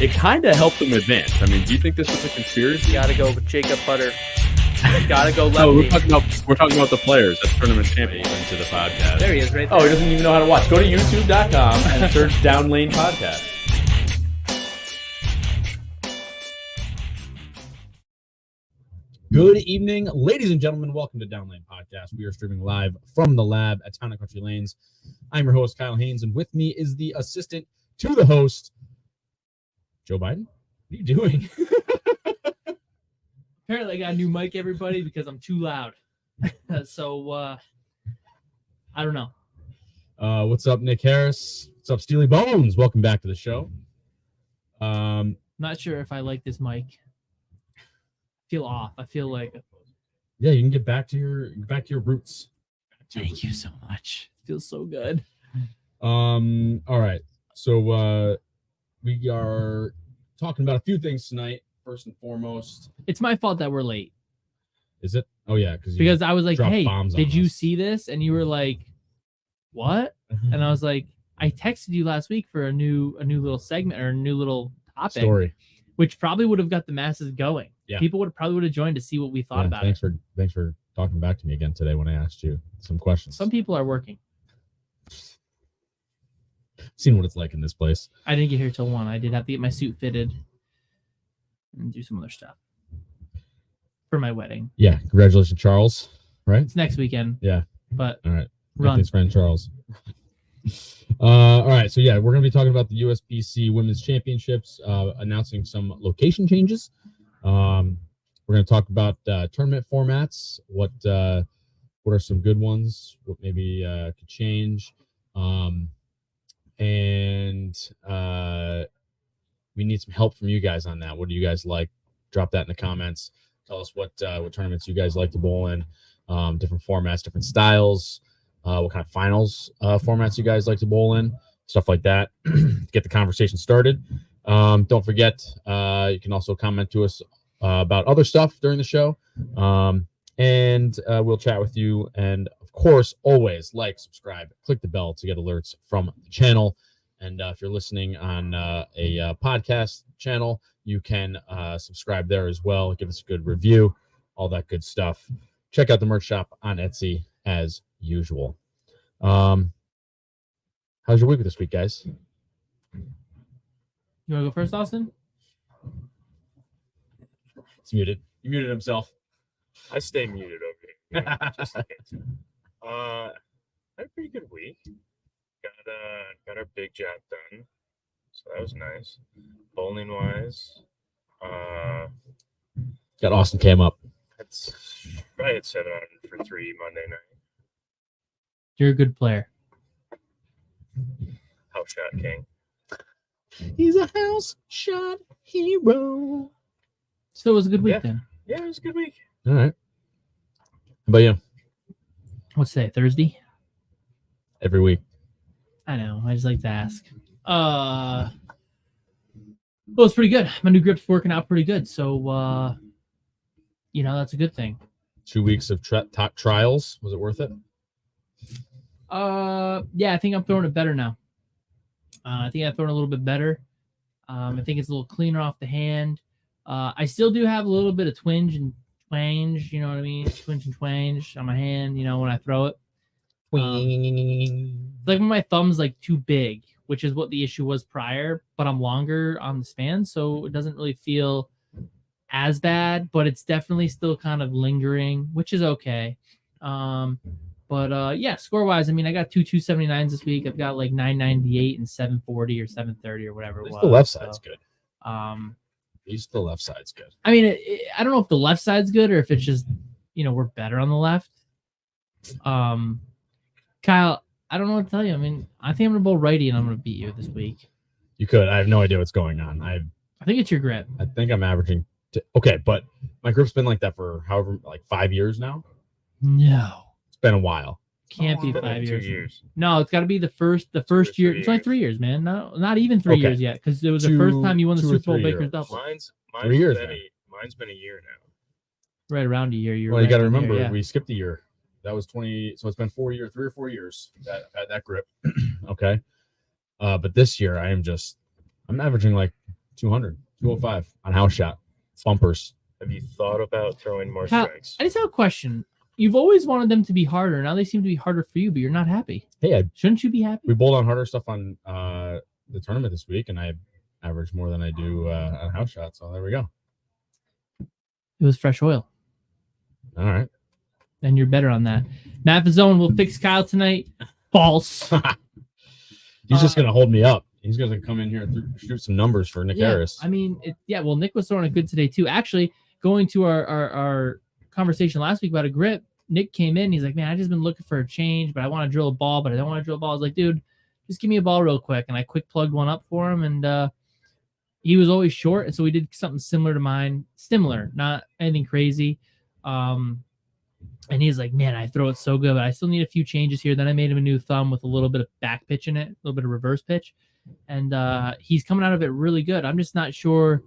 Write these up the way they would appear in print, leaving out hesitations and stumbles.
it kind of helped them advance. I mean, do you think this was a conspiracy? Gotta go with Jacob Butter. Gotta go lefty. No, we're talking about the players. That's tournament champions into the podcast. There he is, right there. Oh, he doesn't even know how to watch. Go to youtube.com and search Down Lane Podcast. Good evening, ladies and gentlemen. Welcome to Down Lane Podcast. We are streaming live from the lab at Town and Country Lanes. I'm your host, Kyle Haines, and with me is the assistant to the host, Joe Biden. What are you doing? Apparently I got a new mic, everybody, because I'm too loud. So, I don't know. What's up, Nick Harris? What's up, Steely Bones? Welcome back to the show. Not sure if I like this mic. I feel off. I feel like... Yeah, you can get back to your roots. Thank you so much. It feels so good. All right. So we are talking about a few things tonight. First and foremost, it's my fault that we're late. Is it? Oh yeah, because I was like, "Hey, did you us. see this?" And you were like, "What?" And I was like, "I texted you last week for a new little segment or a new little topic story, which probably would have got the masses going. Yeah, people would have joined to see what we thought about it." Thanks for talking back to me again today when I asked you some questions. Some people are working. Seen what it's like in this place. I didn't get here till 1. I did have to get my suit fitted and do some other stuff for my wedding. Yeah, congratulations, Charles. Right? It's next weekend. Yeah. But all right. Run. His friend Charles. All right. So yeah, we're gonna be talking about the USBC Women's Championships, announcing some location changes. We're gonna talk about tournament formats. What are some good ones? What maybe could change? And we need some help from you guys on that. What do you guys like? Drop that in the comments. Tell us what tournaments you guys like to bowl in, different formats, different styles, what kind of finals formats you guys like to bowl in, stuff like that. Get the conversation started. Don't forget, you can also comment to us about other stuff during the show, and we'll chat with you. And of course, always like, subscribe, click the bell to get alerts from the channel. And if you're listening on a podcast channel, you can subscribe there as well. Give us a good review, all that good stuff. Check out the merch shop on Etsy as usual. How's your week this week, guys? You want to go first, Austin? It's muted. He muted himself. I stay muted over here. Just in case. I had a pretty good week. Got our big job done, so that was nice. Bowling wise, got Austin came up. I had 700 for 3 Monday night. You're a good player. House shot king. He's a house shot hero. So it was a good week then. Yeah, it was a good week. All right. How about you? What's today? Thursday? Every week. I know. I just like to ask. Well, it's pretty good. My new grip's working out pretty good. So, that's a good thing. 2 weeks of top trials. Was it worth it? Yeah, I think I'm throwing it better now. I think I've thrown a little bit better. I think it's a little cleaner off the hand. I still do have a little bit of twinge and twange, you know what I mean? Twinge and twange on my hand, when I throw it. Like when my thumb's like too big, which is what the issue was prior, but I'm longer on the span, so it doesn't really feel as bad, but it's definitely still kind of lingering, which is okay. But yeah, score wise, I mean, I got 279s this week. I've got like 998 and 740 or 730 or whatever it was. The left side's good. At least the left side's good. I mean, I don't know if the left side's good or if it's just, we're better on the left. Kyle, I don't know what to tell you. I mean, I think I'm going to bowl righty and I'm going to beat you this week. You could. I have no idea what's going on. I think it's your grip. I think I'm averaging. Okay, but my grip's been like that for 5 years now. No. It's been a while. Can't be 5 years. 2 years. No, it's got to be the first year. It's only 3 years, man. No, not even 3 years yet, because it was the first time you won the Super Bowl Baker's double. Mine's 3 years. Mine's been a year now. Right around a year. Well, you got to remember, we skipped a year. That was 20. So it's been 4 years, 3 or 4 years that I've had that grip. Okay. But this year I'm averaging like 200, 205 on house shot. Bumpers. Have you thought about throwing more Kyle, strikes? I just have a question. You've always wanted them to be harder. Now they seem to be harder for you, but you're not happy. Hey, Shouldn't you be happy? we bowled on harder stuff on the tournament this week, and I average more than I do on house shot. So there we go. It was fresh oil. All right. And you're better on that. Matt Fazzone will fix Kyle tonight. False. He's just going to hold me up. He's going to come in here and shoot some numbers for Nick Harris. I mean, well, Nick was throwing it good today, too. Actually, going to our conversation last week about a grip, Nick came in. He's like, man, I just been looking for a change, but I want to drill a ball, but I don't want to drill a ball. I was like, dude, just give me a ball real quick. And I quick plugged one up for him, and he was always short. And so we did something similar to mine. Similar, not anything crazy. And he's like, man, I throw it so good, but I still need a few changes here. Then I made him a new thumb with a little bit of back pitch in it, a little bit of reverse pitch. And he's coming out of it really good. I'm just not sure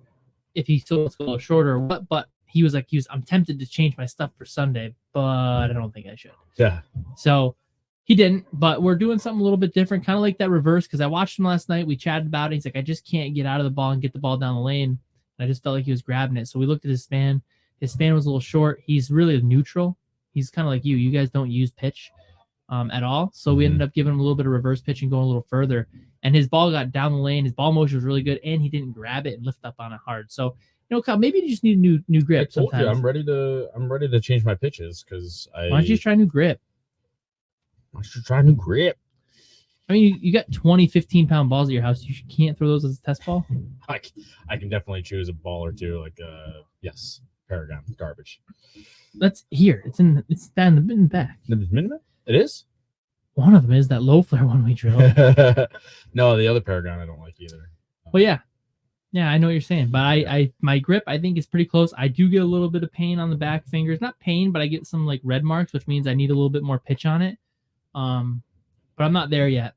if he still wants to go a little shorter or what, but he was like, I'm tempted to change my stuff for Sunday, but I don't think I should. Yeah. So he didn't, but we're doing something a little bit different, kind of like that reverse, because I watched him last night. We chatted about it. He's like, I just can't get out of the ball and get the ball down the lane. And I just felt like he was grabbing it. So we looked at his span. His span was a little short. He's really neutral. He's kind of like you. You guys don't use pitch at all. So we ended up giving him a little bit of reverse pitch and going a little further. And his ball got down the lane. His ball motion was really good, and he didn't grab it and lift up on it hard. So, Kyle, maybe you just need a new grip. I told sometimes. you, I'm ready to change my pitches because Why don't you just try a new grip? I should try a new grip. I mean, you got 20, 15-pound balls at your house. You can't throw those as a test ball? I can definitely choose a ball or two. Like, yes, Paragon, garbage. That's here. It's down in the back. It is? One of them is that low flare one we drilled. No, the other Paragon I don't like either. Well, yeah, I know what you're saying. But my grip I think is pretty close. I do get a little bit of pain on the back fingers. Not pain, but I get some like red marks, which means I need a little bit more pitch on it. But I'm not there yet.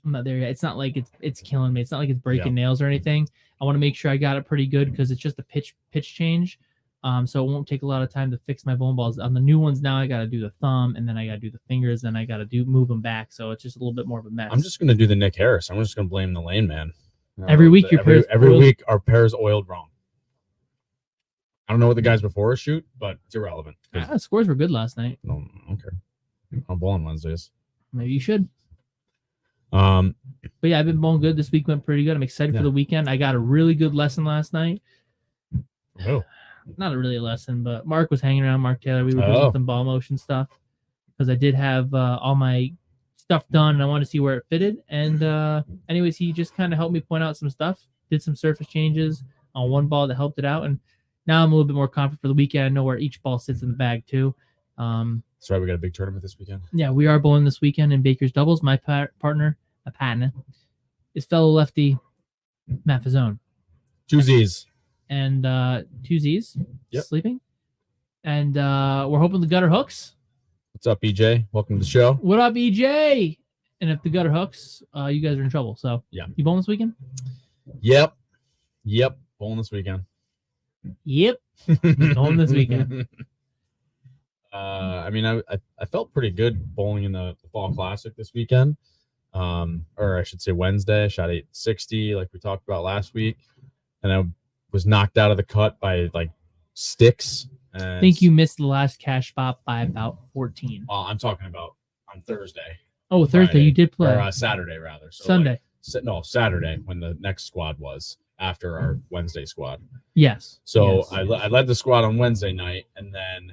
It's not like it's killing me. It's not like it's breaking nails or anything. I want to make sure I got it pretty good because it's just a pitch change. So it won't take a lot of time to fix my bowling balls. On the new ones now, I got to do the thumb, and then I got to do the fingers, and I got to move them back. So it's just a little bit more of a mess. I'm just gonna do the Nick Harris. I'm just gonna blame the lane man. Every week, every week our pair's oiled wrong. I don't know what the guys before us shoot, but it's irrelevant. The scores were good last night. No, I don't care. I'm bowling Wednesdays. Maybe you should. But yeah, I've been bowling good. This week went pretty good. I'm excited for the weekend. I got a really good lesson last night. Oh. Not really a lesson, but Mark was hanging around. Mark Taylor. We were doing some ball motion stuff because I did have all my stuff done and I wanted to see where it fitted. And anyways, he just kind of helped me point out some stuff, did some surface changes on one ball that helped it out. And now I'm a little bit more confident for the weekend. I know where each ball sits in the bag too. That's right. We got a big tournament this weekend. Yeah, we are bowling this weekend in Baker's Doubles. My partner, is fellow lefty Matt Fazzone. Two Z's. And two Z's. Yep. Sleeping. And we're hoping the gutter hooks. What's up, EJ? Welcome to the show. What up, EJ? And if the gutter hooks, you guys are in trouble. So yeah. You bowling this weekend? Yep. Bowling this weekend. Yep. Bowling this weekend. I mean, I felt pretty good bowling in the Fall Classic this weekend. Or I should say Wednesday. I shot 860 like we talked about last week. And I was knocked out of the cut by like sticks. I think you missed the last cash spot by about 14. I'm talking about on Thursday. Oh, Thursday. Friday, you did play. Or Saturday, rather. So Sunday. Saturday when the next squad was after our Wednesday squad. Yes. So yes. I led the squad on Wednesday night, and then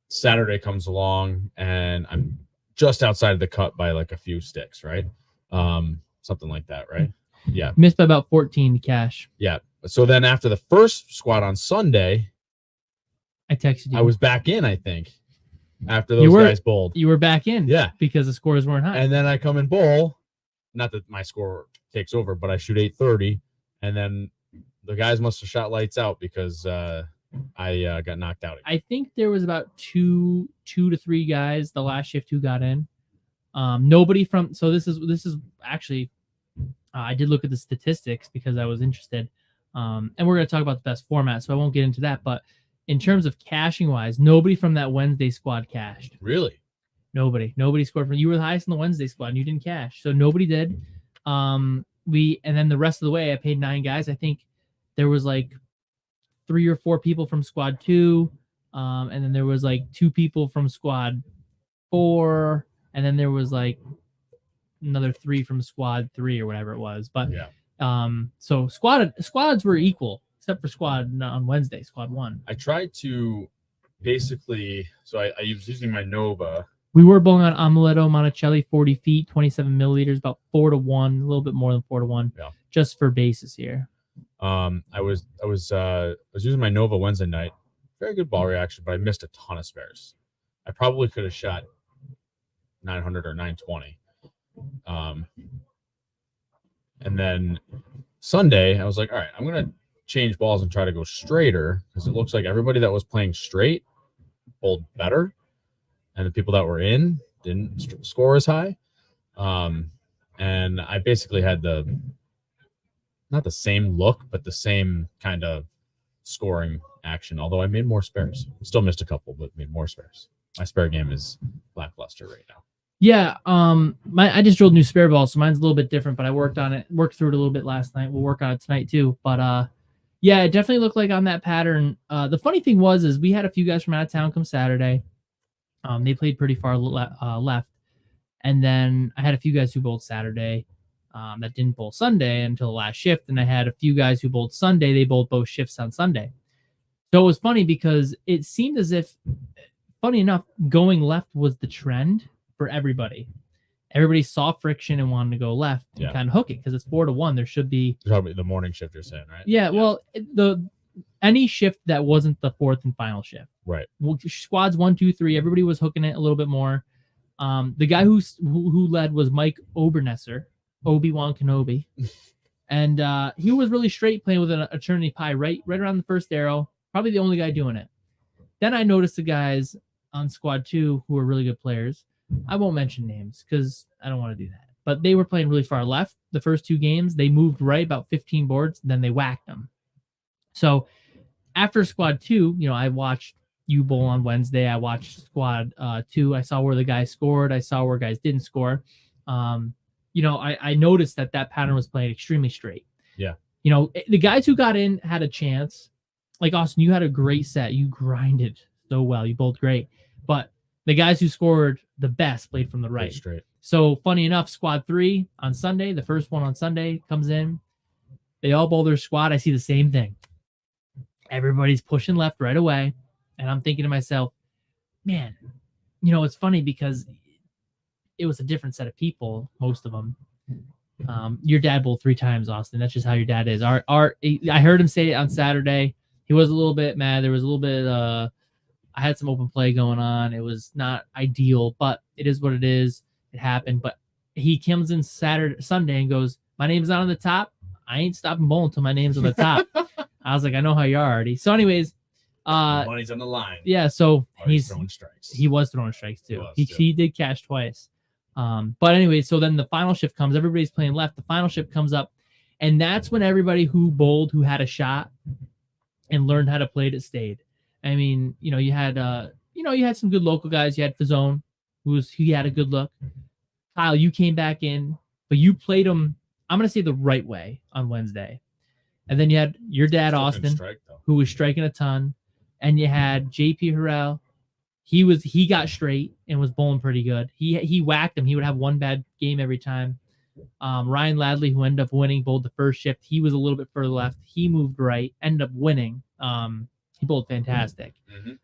Saturday comes along, and I'm just outside of the cut by like a few sticks, right? Something like that, right? Yeah. Missed by about 14 to cash. Yeah. So then after the first squad on Sunday, I texted you. I was back in, I think, after those guys bowled. You were back in. Yeah. Because the scores weren't high. And then I come and bowl. Not that my score takes over, but I shoot 830. And then the guys must have shot lights out because I got knocked out again. I think there was about two to three guys the last shift who got in. Nobody from. So this is actually. I did look at the statistics because I was interested. And we're going to talk about the best format, so I won't get into that. But in terms of caching wise, nobody from that Wednesday squad cashed. Really? Nobody scored from. You were the highest in the Wednesday squad, and you didn't cash, so nobody did. and then the rest of the way I paid 9 guys. I think there was like 3 or 4 people from squad 2, and then there was like 2 people from squad 4, and then there was like another 3 from squad 3 or whatever it was. But so squads were equal except for squad on Wednesday, squad 1. I tried to basically, so I was using my Nova. We were bowling on Amuleto Monticelli, 40 feet, 27 milliliters, about 4-1, a little bit more than 4-1, just for bases here. I was using my Nova Wednesday night. Very good ball reaction, but I missed a ton of spares. I probably could have shot 900 or 920. And then Sunday, I was like, all right, I'm gonna change balls and try to go straighter because it looks like everybody that was playing straight bowled better, and the people that were in didn't score as high. And I basically had not the same look, but the same kind of scoring action, although I made more spares. Still missed a couple, but made more spares. My spare game is lackluster right now. Yeah, I just drilled new spare balls, so mine's a little bit different, but I worked through it a little bit last night. We'll work on it tonight too. But yeah, it definitely looked like on that pattern. The funny thing is we had a few guys from out of town come Saturday. They played pretty far left, and then I had a few guys who bowled Saturday that didn't bowl Sunday until the last shift, and I had a few guys who bowled Sunday. They bowled both shifts on Sunday. So it was funny because it seemed as if, funny enough, going left was the trend for everybody. Everybody saw friction and wanted to go left and kind of hook it because it's 4-1. There should be the morning shift, you're saying, right? Yeah, well, any shift that wasn't the 4th and final shift. Right. Well, squads 1, 2, 3, everybody was hooking it a little bit more. The guy who led was Mike Obernesser, Obi-Wan Kenobi. And he was really straight playing with an eternity pie right around the first arrow. Probably the only guy doing it. Then I noticed the guys on squad 2 who were really good players. I won't mention names because I don't want to do that. But they were playing really far left. The first 2 games, they moved right about 15 boards, then they whacked them. So after squad 2, I watched U Bowl on Wednesday. I watched squad 2. I saw where the guys scored. I saw where guys didn't score. I noticed that pattern was playing extremely straight. Yeah. The guys who got in had a chance. Like Austin, you had a great set. You grinded so well. You bowled great. But the guys who scored the best played from the right. Straight. So funny enough, squad 3 on Sunday, the first one on Sunday comes in. They all bowl their squad. I see the same thing. Everybody's pushing left right away. And I'm thinking to myself, man, it's funny because it was a different set of people, most of them. Your dad bowled 3 times, Austin. That's just how your dad is. I heard him say it on Saturday. He was a little bit mad. There was a little bit I had some open play going on. It was not ideal, but it is what it is. It happened. But he comes in Sunday and goes, my name's not on the top. I ain't stopping bowling until my name's on the top. I was like, I know how you are already. So anyways, money's on the line. Yeah, so he's throwing strikes. He was throwing strikes too. He did cash twice. But anyway, so then the final shift comes. Everybody's playing left. The final shift comes up, and that's when everybody who bowled, who had a shot and learned how to play it, stayed. I mean, you had some good local guys. You had Fazone, he had a good look. Kyle, you came back in, but you played him, I'm gonna say, the right way on Wednesday. And then you had your dad, Austin, who was striking a ton, and you had JP Harrell. He got straight and was bowling pretty good. He whacked him. He would have one bad game every time. Ryan Ladley, who ended up winning, bowled the first shift. He was a little bit further left. He moved right, ended up winning. He bowled fantastic.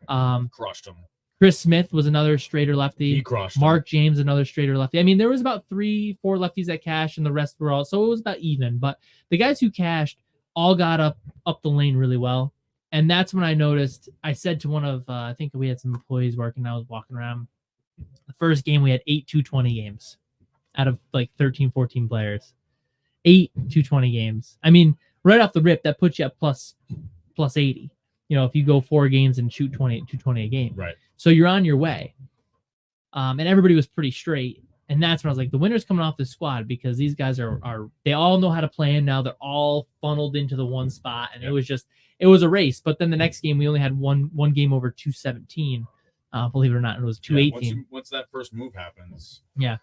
Crushed him. Chris Smith was another straighter lefty. He crushed Mark James, another straighter lefty. I mean, there was about 3-4 lefties that cashed, and the rest were all, so it was about even. But the guys who cashed all got up the lane really well. And that's when I noticed, I said to one of, I think we had some employees working, I was walking around. The first game, we had 8 220 games out of like 13, 14 players. 8 220 games. I mean, right off the rip, that puts you at plus 80. If you go 4 games and shoot 220 a game. Right. So you're on your way. And everybody was pretty straight. And that's when I was like, the winner's coming off this squad because these guys are they all know how to play, and now they're all funneled into the one spot. And it was a race. But then the next game, we only had one game over 217. Believe it or not, it was 218. Once that first move happens. Yeah.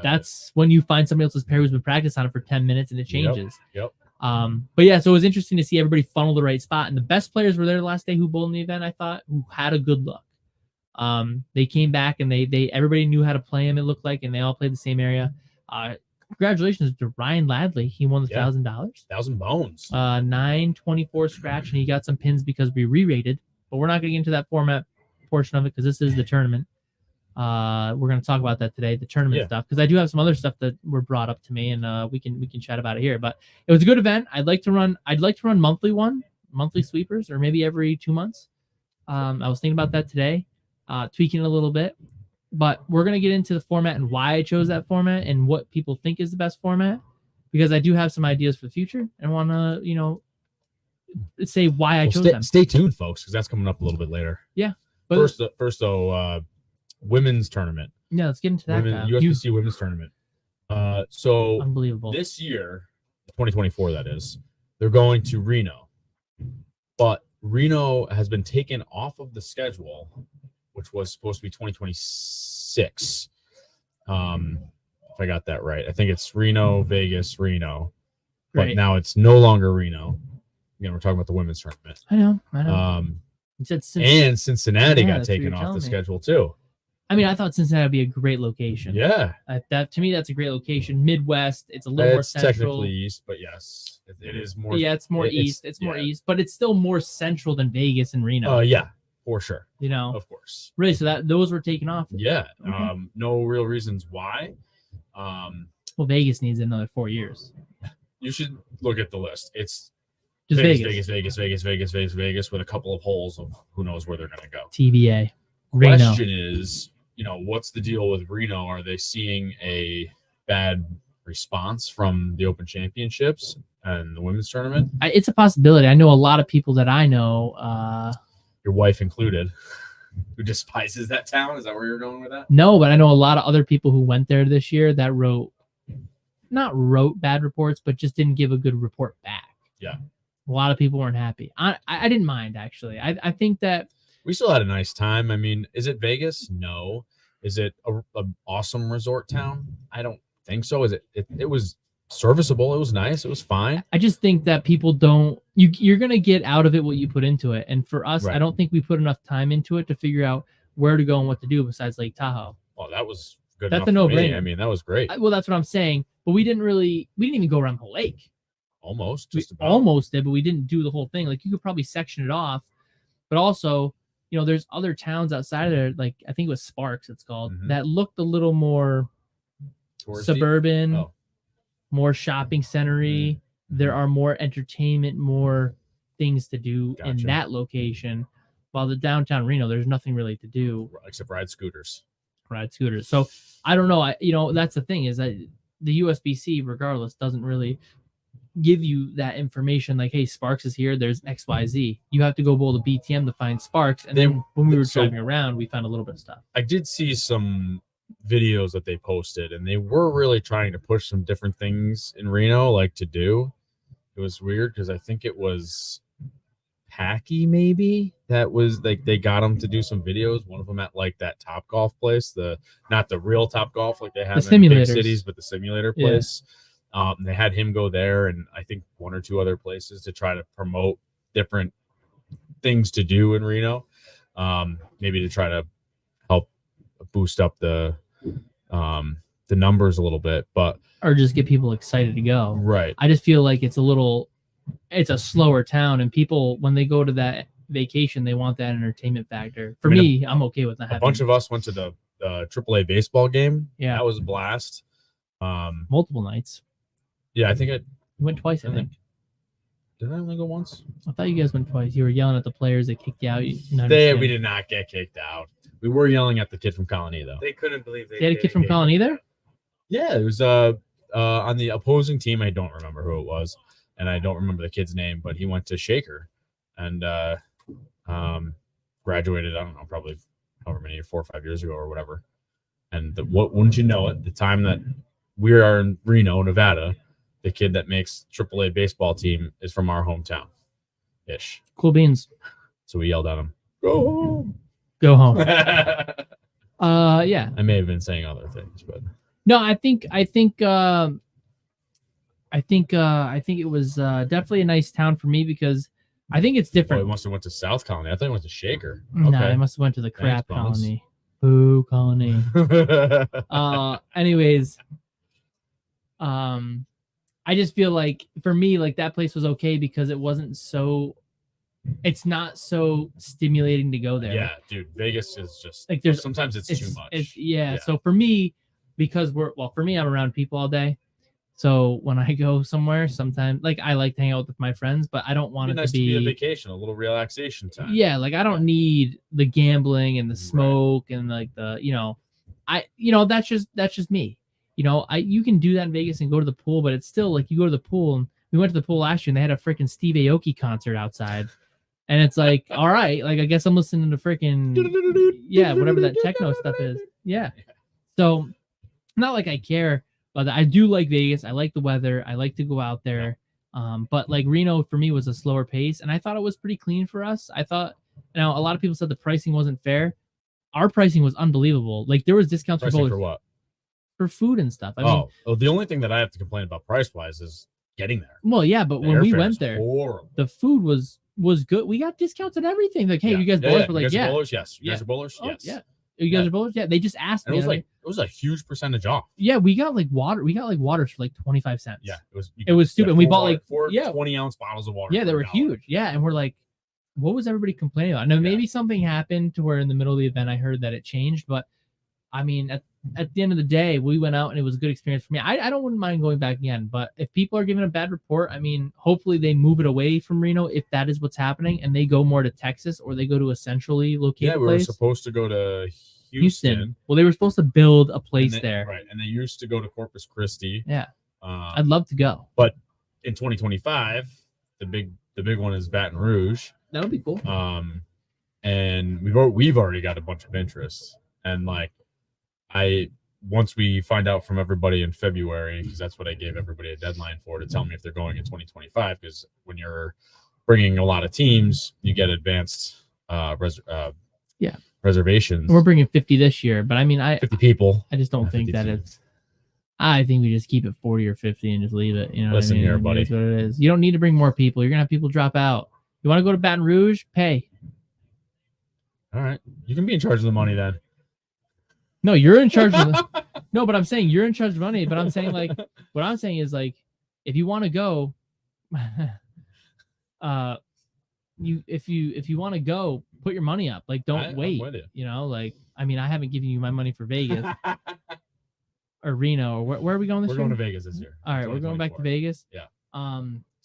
That's when you find somebody else's pair who's been practicing on it for 10 minutes and it changes. Yep. But yeah, so it was interesting to see everybody funnel the right spot. And the best players were there the last day who bowled in the event, I thought, who had a good look. They came back and they everybody knew how to play him, it looked like, and they all played the same area. Congratulations to Ryan Ladley. He won the $1,000. 1,000 bones. 924 scratch, and he got some pins because we re-rated. But we're not going to get into that format portion of it because this is the tournament. We're going to talk about that today, the tournament stuff, because I do have some other stuff that were brought up to me, and we can chat about it here. But it was a good event. I'd like to run monthly sweepers, or maybe every 2 months. I was thinking about that today, tweaking it a little bit. But we're going to get into the format and why I chose that format and what people think is the best format, because I do have some ideas for the future and want to, say why I chose them. Stay tuned, folks, because that's coming up a little bit later. Yeah. But First though, women's tournament. Yeah, let's get into that. USBC women's tournament. So unbelievable. This year, 2024, that is, they're going to Reno. But Reno has been taken off of the schedule, which was supposed to be 2026. If I got that right. I think it's Reno, Vegas, Reno. But now it's no longer Reno. We're talking about the women's tournament. I know. You said Cincinnati got taken off the schedule too. I mean, I thought Cincinnati would be a great location. Yeah. That to me, that's a great location. Midwest. It's a little more central. Technically east, but yes, it is more. Yeah, it's more east. It's more east, but it's still more central than Vegas and Reno. Yeah, for sure. Of course. Really, so those were taken off. Yeah. Okay. No real reasons why. Well, Vegas needs another 4 years. You should look at the list. It's just Vegas with a couple of holes of who knows where they're going to go. TBA. Reno. Question is, what's the deal with Reno? Are they seeing a bad response from the Open Championships and the women's tournament? It's a possibility. I know a lot of people that I know, your wife included, who despises that town. Is that where you're going with that? No, but I know a lot of other people who went there this year that not wrote bad reports, but just didn't give a good report back. Yeah. A lot of people weren't happy. I didn't mind, actually. I think that we still had a nice time. I mean, is it Vegas? No. Is it a awesome resort town? I don't think so. Is it? It was serviceable. It was nice. It was fine. I just think that people don't. You're gonna get out of it what you put into it, and for us, I don't think we put enough time into it to figure out where to go and what to do besides Lake Tahoe. Well, that was good. That's a no-brainer. I mean, that was great. Well, that's what I'm saying. But we didn't even go around the lake. Almost. Almost did, but we didn't do the whole thing. Like, you could probably section it off, but also, there's other towns outside of there, like I think it was Sparks, it's called, that looked a little more touristy, suburban, more shopping centery. There are more entertainment, more things to do in that location. While the downtown Reno, there's nothing really to do except ride scooters. So I don't know. That's the thing, is that the USBC, regardless, doesn't really give you that information like, hey, Sparks is here, there's XYZ. You have to go bowl the BTM to find Sparks. And then when we were driving around, we found a little bit of stuff. I did see some videos that they posted, and they were really trying to push some different things in Reno, like to do. It was weird because I think it was Packy, maybe, that was like they got him to do some videos. One of them at like that Top Golf place, not the real Top Golf like they have in big cities, but the simulator place. They had him go there, and I think one or two other places to try to promote different things to do in Reno, maybe to try to help boost up the numbers a little bit, or just get people excited to go. Right. I just feel like it's a slower town, and people, when they go to that vacation, they want that entertainment factor. For me, I'm okay with that. A bunch of us went to the AAA baseball game. Yeah, that was a blast. Multiple nights. Yeah, I think I went twice. I think. Did I only go once? I thought you guys went twice. You were yelling at the players that kicked you out. We did not get kicked out. We were yelling at the kid from Colony, though. They couldn't believe they had a kid from Colony there. Yeah, it was on the opposing team. I don't remember who it was, and I don't remember the kid's name, but he went to Shaker and graduated. I don't know, probably however many, 4 or 5 years ago or whatever. And what wouldn't you know it? The time that we are in Reno, Nevada, the kid that makes AAA baseball team is from our hometown, ish. Cool beans. So we yelled at him, "Go home! Go home!" Yeah. I may have been saying other things, but No, I think it was definitely a nice town for me because I think it's Oh, he different. must have went to South Colony. I thought he went to Shaker. No, I Okay. must have went to the crap Bones. colony. Boo colony. Anyways, I just feel like for me, like that place was okay because it's not so stimulating to go there. Yeah, dude, Vegas is just Like there's sometimes it's too much. Yeah. So for me, because for me, I'm around people all day. So when I go somewhere, sometimes like I like to hang out with my friends, but I don't want It'd be it nice to be a vacation, a little relaxation time. Yeah, like I don't need the gambling and the smoke and like the that's just me. You can do that in Vegas and go to the pool, but it's still like you go to the pool and we went to the pool last year and they had a freaking Steve Aoki concert outside. And it's like, all right, like I guess I'm listening to freaking whatever that techno stuff is. Yeah. So not like I care, but I do like Vegas. I like the weather. I like to go out there. But like Reno for me was a slower pace, and I thought it was pretty clean for us. I thought, a lot of people said the pricing wasn't fair. Our pricing was unbelievable. Like there was discounts for what? For food and stuff. I mean, the only thing that I have to complain about price wise is getting there. Well, yeah, but when we went there, horrible. The food was good. We got discounts and everything. Like, hey, you guys bowlers? We're like, you guys are bowlers? Yes. You guys are bowlers? Oh, yes. Yeah. You guys are bowlers? Yeah. They just asked and me. It was a huge percentage off. Yeah, we got like water. We got like waters for like 25 cents. Yeah, it was stupid. We bought like 20-ounce bottles of water. Yeah, they were huge. Yeah, and we're like, what was everybody complaining about? Now maybe something happened to where in the middle of the event I heard that it changed, but I mean, at the end of the day, we went out and it was a good experience for me. I wouldn't mind going back again, but if people are giving a bad report, I mean, hopefully they move it away from Reno if that is what's happening, and they go more to Texas or they go to a centrally located place. Yeah, we were supposed to go to Houston. Well, they were supposed to build a place there. Right, and they used to go to Corpus Christi. Yeah. I'd love to go. But in 2025, the big one is Baton Rouge. That'll be cool. And we've already got a bunch of interest, and like once we find out from everybody in February, because that's what I gave everybody a deadline for, to tell me if they're going in 2025, because when you're bringing a lot of teams, you get advanced reservations. We're bringing 50 this year, but I mean, 50 people. I just don't think that teams. I think we just keep it 40 or 50 and just leave it. You know, listen what I mean? Here, buddy. That's what it is. You don't need to bring more people. You're gonna have people drop out. You want to go to Baton Rouge? Pay. All right, you can be in charge of the money then. No, you're in charge of No, but I'm saying you're in charge of money. But I'm saying like what I'm saying is like if you want to go, if you want to go, put your money up. Like don't wait. You know, like I mean, I haven't given you my money for Vegas or Reno or where are we going this year? We're going to Vegas this year. All right, we're going back to Vegas. Yeah.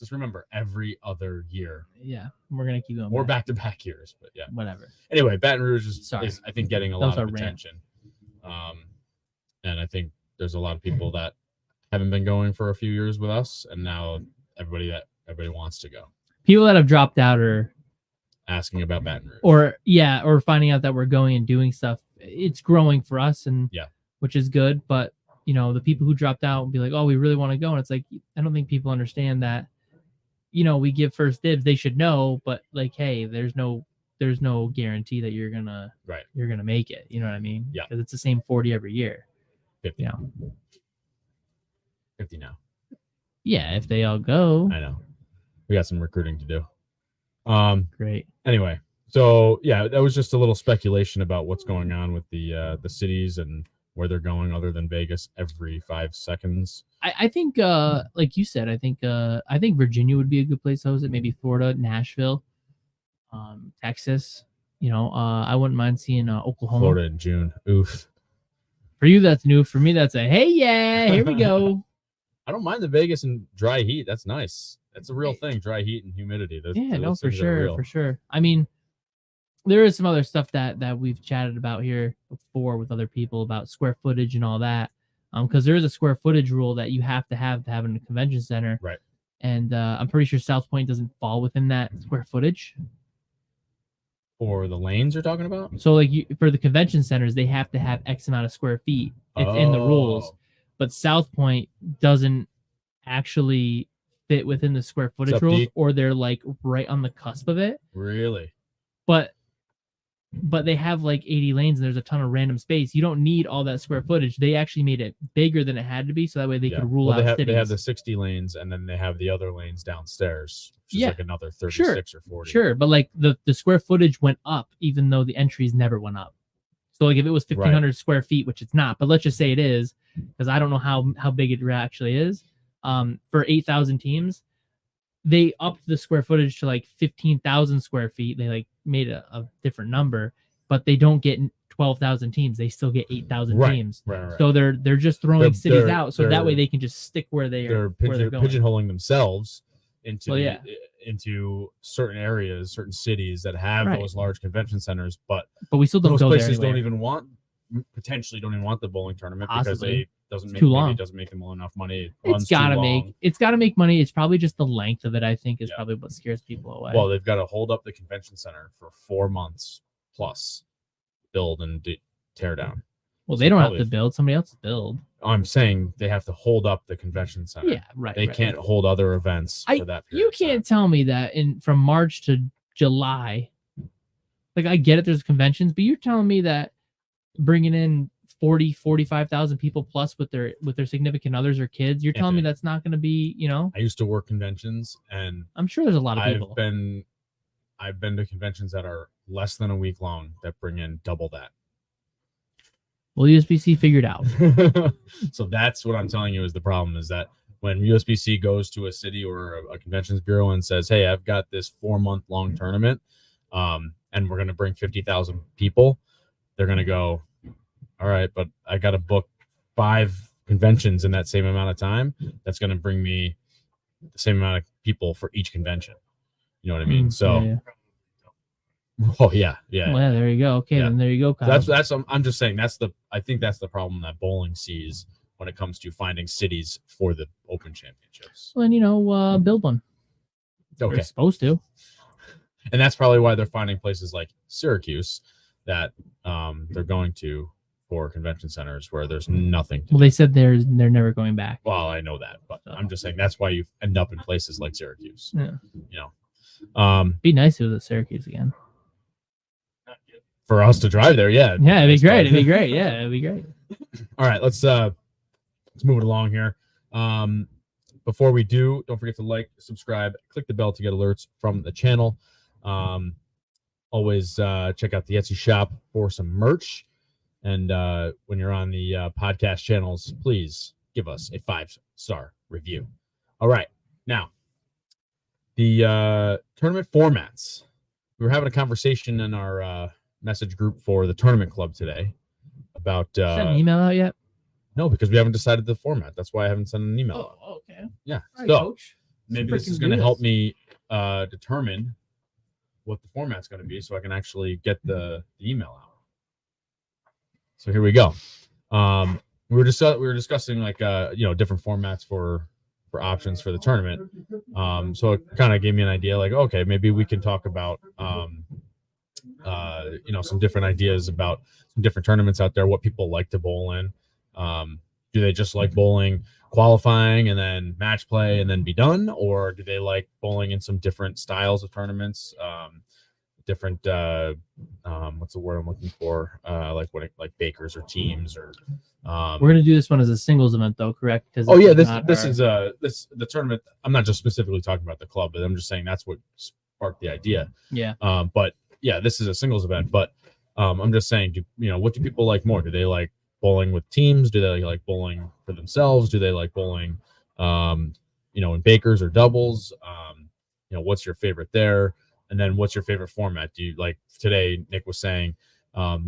Just remember every other year. Yeah, we're gonna keep going. More back-to-back years, but yeah. Whatever. Anyway, Baton Rouge is I think getting a lot of attention. And I think there's a lot of people that haven't been going for a few years with us, and now everybody wants to go. People that have dropped out are asking about Baton Rouge, or finding out that we're going and doing stuff. It's growing for us, and which is good. But you know, the people who dropped out will be like, "Oh, we really want to go," and it's like I don't think people understand that. You know, we give first dibs. They should know, but like, hey, there's no guarantee that you're gonna make it. You know what I mean? Yeah. Because it's the same 40 every year. 50 now. 50 now. Yeah, if they all go. I know. We got some recruiting to do. Great. Anyway, so yeah, that was just a little speculation about what's going on with the cities and where they're going other than Vegas every 5 seconds. I think like you said, I think Virginia would be a good place to host it. Maybe Florida, Nashville, Texas. You know, I wouldn't mind seeing Oklahoma. Florida in June. Oof. For you, that's new. For me, that's a hey, yeah, here we go. I don't mind the Vegas and dry heat. That's nice. That's a real thing. Dry heat and humidity. No, for sure. I mean, there is some other stuff that we've chatted about here before with other people about square footage and all that. Because there is a square footage rule that you have to have in a convention center. Right. And I'm pretty sure South Point doesn't fall within that square footage. For the lanes you're talking about? So like for the convention centers, they have to have X amount of square feet. It's in the rules. But South Point doesn't actually fit within the square footage rules, or they're like right on the cusp of it. Really? But but they have like 80 lanes and there's a ton of random space. You don't need all that square footage. They actually made it bigger than it had to be, so that way they could rule out cities. They have the 60 lanes, and then they have the other lanes downstairs, which is like another 36 or 40. Sure, but like the square footage went up, even though the entries never went up. So like if it was 1,500 square feet, which it's not, but let's just say it is, because I don't know how big it actually is. For 8,000 teams, they upped the square footage to like 15,000 square feet. They like made a different number, but they don't get 12,000 teams. They still get 8,000 teams. Right. So they're just throwing cities out, so that way they can just stick where they're pigeonholing themselves into certain areas, certain cities that have those large convention centers, but we still don't those go places there don't even want the bowling tournament because it doesn't make them enough money. It's gotta make money. It's probably just the length of it, I think, is probably what scares people away. Well, they've got to hold up the convention center for 4 months plus, build and tear down. Well, they don't have to build, somebody else build. I'm saying they have to hold up the convention center. Yeah, right. They can't hold other events for that period. You can't tell me that from March to July. Like, I get it, there's conventions, but you're telling me that bringing in 45,000 people plus with their significant others or kids, you're telling me that's not going to be, I used to work conventions, and I'm sure there's a lot of people. I've been to conventions that are less than a week long that bring in double that. Well, USBC figured out. So that's what I'm telling you is the problem, is that when USBC goes to a city or a conventions bureau and says, hey, I've got this 4-month-long tournament, and we're going to bring 50,000 people, they're going to go, all right, but I got to book 5 conventions in that same amount of time. That's going to bring me the same amount of people for each convention. You know what I mean? Oh yeah. Well, there you go. Okay, then there you go, Kyle. That's I'm just saying I think that's the problem that bowling sees when it comes to finding cities for the Open Championships. Well, build one. Okay, they're supposed to. And that's probably why they're finding places like Syracuse that they're going to for convention centers where there's nothing. Well, they said they're never going back. Well, I know that, but I'm just saying that's why you end up in places like Syracuse. Yeah. Be nice if it was at Syracuse again. For us to drive there, yeah. Yeah, it'd be great. It'd be great. Yeah, it'd be great. All right, let's move it along here. Before we do, don't forget to like, subscribe, click the bell to get alerts from the channel. Always check out the Etsy shop for some merch. And when you're on the podcast channels, please give us a 5-star review. All right, now the tournament formats. We were having a conversation in our message group for the tournament club today about sent an email out yet? No, because we haven't decided the format. That's why I haven't sent an email out. Oh, okay. Yeah. All So right, Coach. maybe this is going to help me determine what the format's going to be so I can actually get the email out. So here we go. We were discussing like different formats for options for the tournament. So it kind of gave me an idea, like, okay, maybe we can talk about some different ideas about some different tournaments out there, what people like to bowl in. Do they just like bowling qualifying and then match play and then be done, or do they like bowling in some different styles of tournaments, different what's the word I'm looking for, like bakers or teams, or we're gonna do this one as a singles event though, correct? This is the tournament. I'm not just specifically talking about the club, but I'm just saying that's what sparked the idea. Yeah. But yeah, this is a singles event, but I'm just saying, what do people like more? Do they like bowling with teams? Do they like bowling for themselves? Do they like bowling, in bakers or doubles? What's your favorite there? And then what's your favorite format? Do you like today? Nick was saying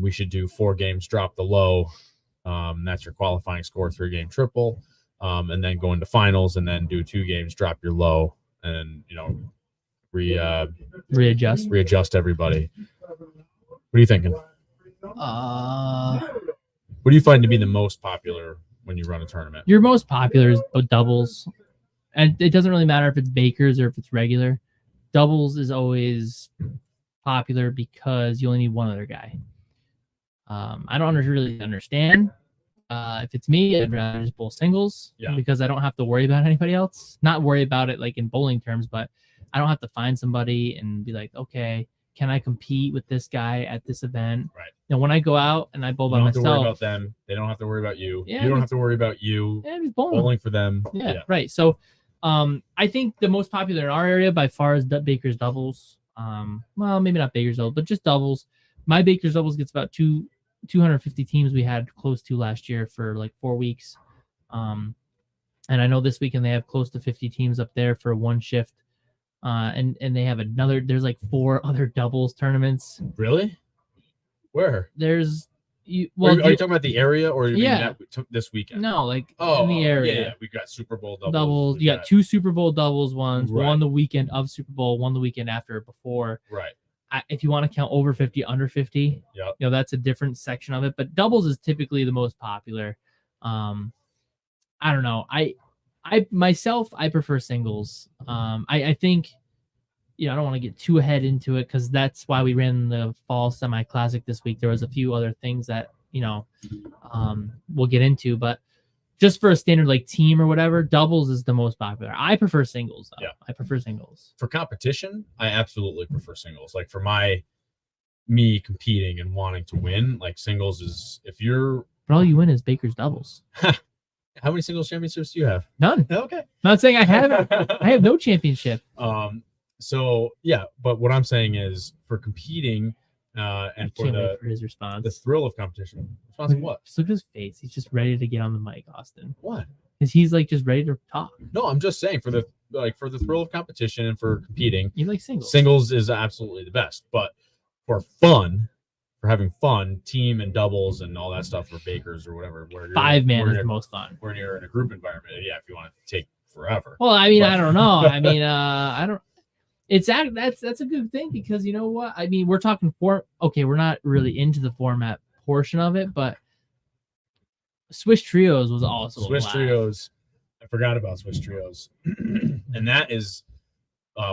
we should do 4 games, drop the low. That's your qualifying score, 3-game triple, and then go into finals and then do 2 games, drop your low, and readjust everybody. What are you thinking? What do you find to be the most popular when you run a tournament? Your most popular is doubles, and it doesn't really matter if it's bakers or if it's regular. Doubles is always popular because you only need one other guy. I don't really understand. If it's me, I'd rather just bowl singles because I don't have to worry about anybody else. Not worry about it like in bowling terms, but I don't have to find somebody and be like, okay, can I compete with this guy at this event? Right. Now, when I go out and I bowl You by don't have to worry myself, about them. They don't have to worry about you. Yeah, you don't me have to worry about you yeah, just bowling. bowling for them. Yeah, right. So, I think the most popular in our area by far is Baker's doubles. Well, maybe not Baker's doubles, but just doubles. My Baker's doubles gets about 250 teams we had close to last year for like 4 weeks. And I know this weekend they have close to 50 teams up there for one shift. And they have there's like 4 other doubles tournaments. Really? Where? There's are you talking about the area or you mean that we took this weekend? No, like in the area. Yeah. We got Super Bowl doubles. You got 2 Super Bowl doubles ones, Right. one the weekend of Super Bowl, one the weekend after before. Right. If you want to count over 50, under 50, that's a different section of it. But doubles is typically the most popular. I don't know. I myself, I prefer singles. I think, I don't want to get too ahead into it because that's why we ran the fall semi-classic this week. There was a few other things that, we'll get into, but just for a standard like team or whatever, doubles is the most popular. I prefer singles though. Yeah. I prefer singles. For competition, I absolutely prefer singles. Like for me competing and wanting to win, like singles is But all you win is Baker's doubles. How many singles championships do you have? None. Okay. Not saying I haven't. I have no championship. So yeah, but what I'm saying is for competing, and for for his response, the thrill of competition. Response of what? Just look at his face. He's just ready to get on the mic, Austin. What? Because he's like just ready to talk. No, I'm just saying for the thrill of competition and for competing. You like singles. Singles is absolutely the best, but for fun. For having fun, team and doubles and all that stuff for Bakers or whatever. Where 5-man is the most fun. When you're in a group environment, yeah, if you want to take forever. Well, I mean, I don't know. I mean, I don't. That's a good thing because you know what? I mean, we're talking okay, we're not really into the format portion of it, but Swiss Trios was also Swiss Trios. I forgot about Swiss Trios, and that is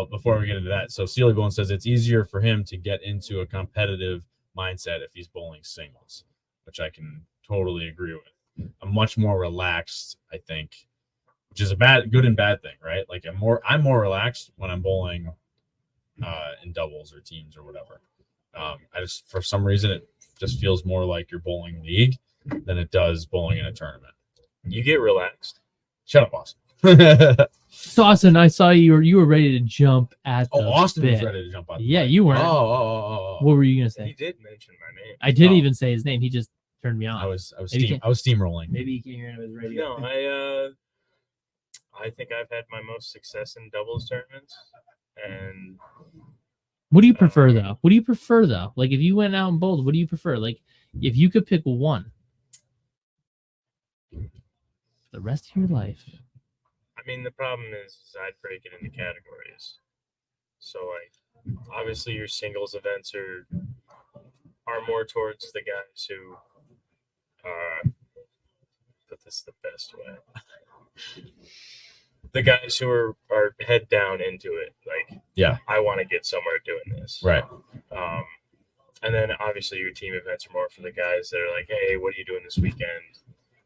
before we get into that. So Steely Bone says it's easier for him to get into a competitive mindset if he's bowling singles, which I can totally agree with. I'm much more relaxed, I think, which is a good and bad thing, right? Like I'm more relaxed when I'm bowling in doubles or teams or whatever. I just for some reason it just feels more like you're bowling league than it does bowling in a tournament. You get relaxed. Shut up, Austin. So Austin, I saw you were ready to jump at the Austin bit. was ready to jump on. Yeah, you weren't. Oh. What were you gonna say? He did mention my name. I didn't even say his name. He just turned me on. I was steamrolling. Maybe he can't hear him his radio. No, I think I've had my most success in doubles tournaments. And what do you prefer though? What do you prefer though? Like if you went out and bowled, what do you prefer? Like if you could pick one for the rest of your life. I mean, the problem is I'd break it into categories. So, like, obviously, your singles events are more towards the guys who, but this is the best way. The guys who are head down into it, like, yeah, I want to get somewhere doing this, right? And then obviously your team events are more for the guys that are like, hey, what are you doing this weekend?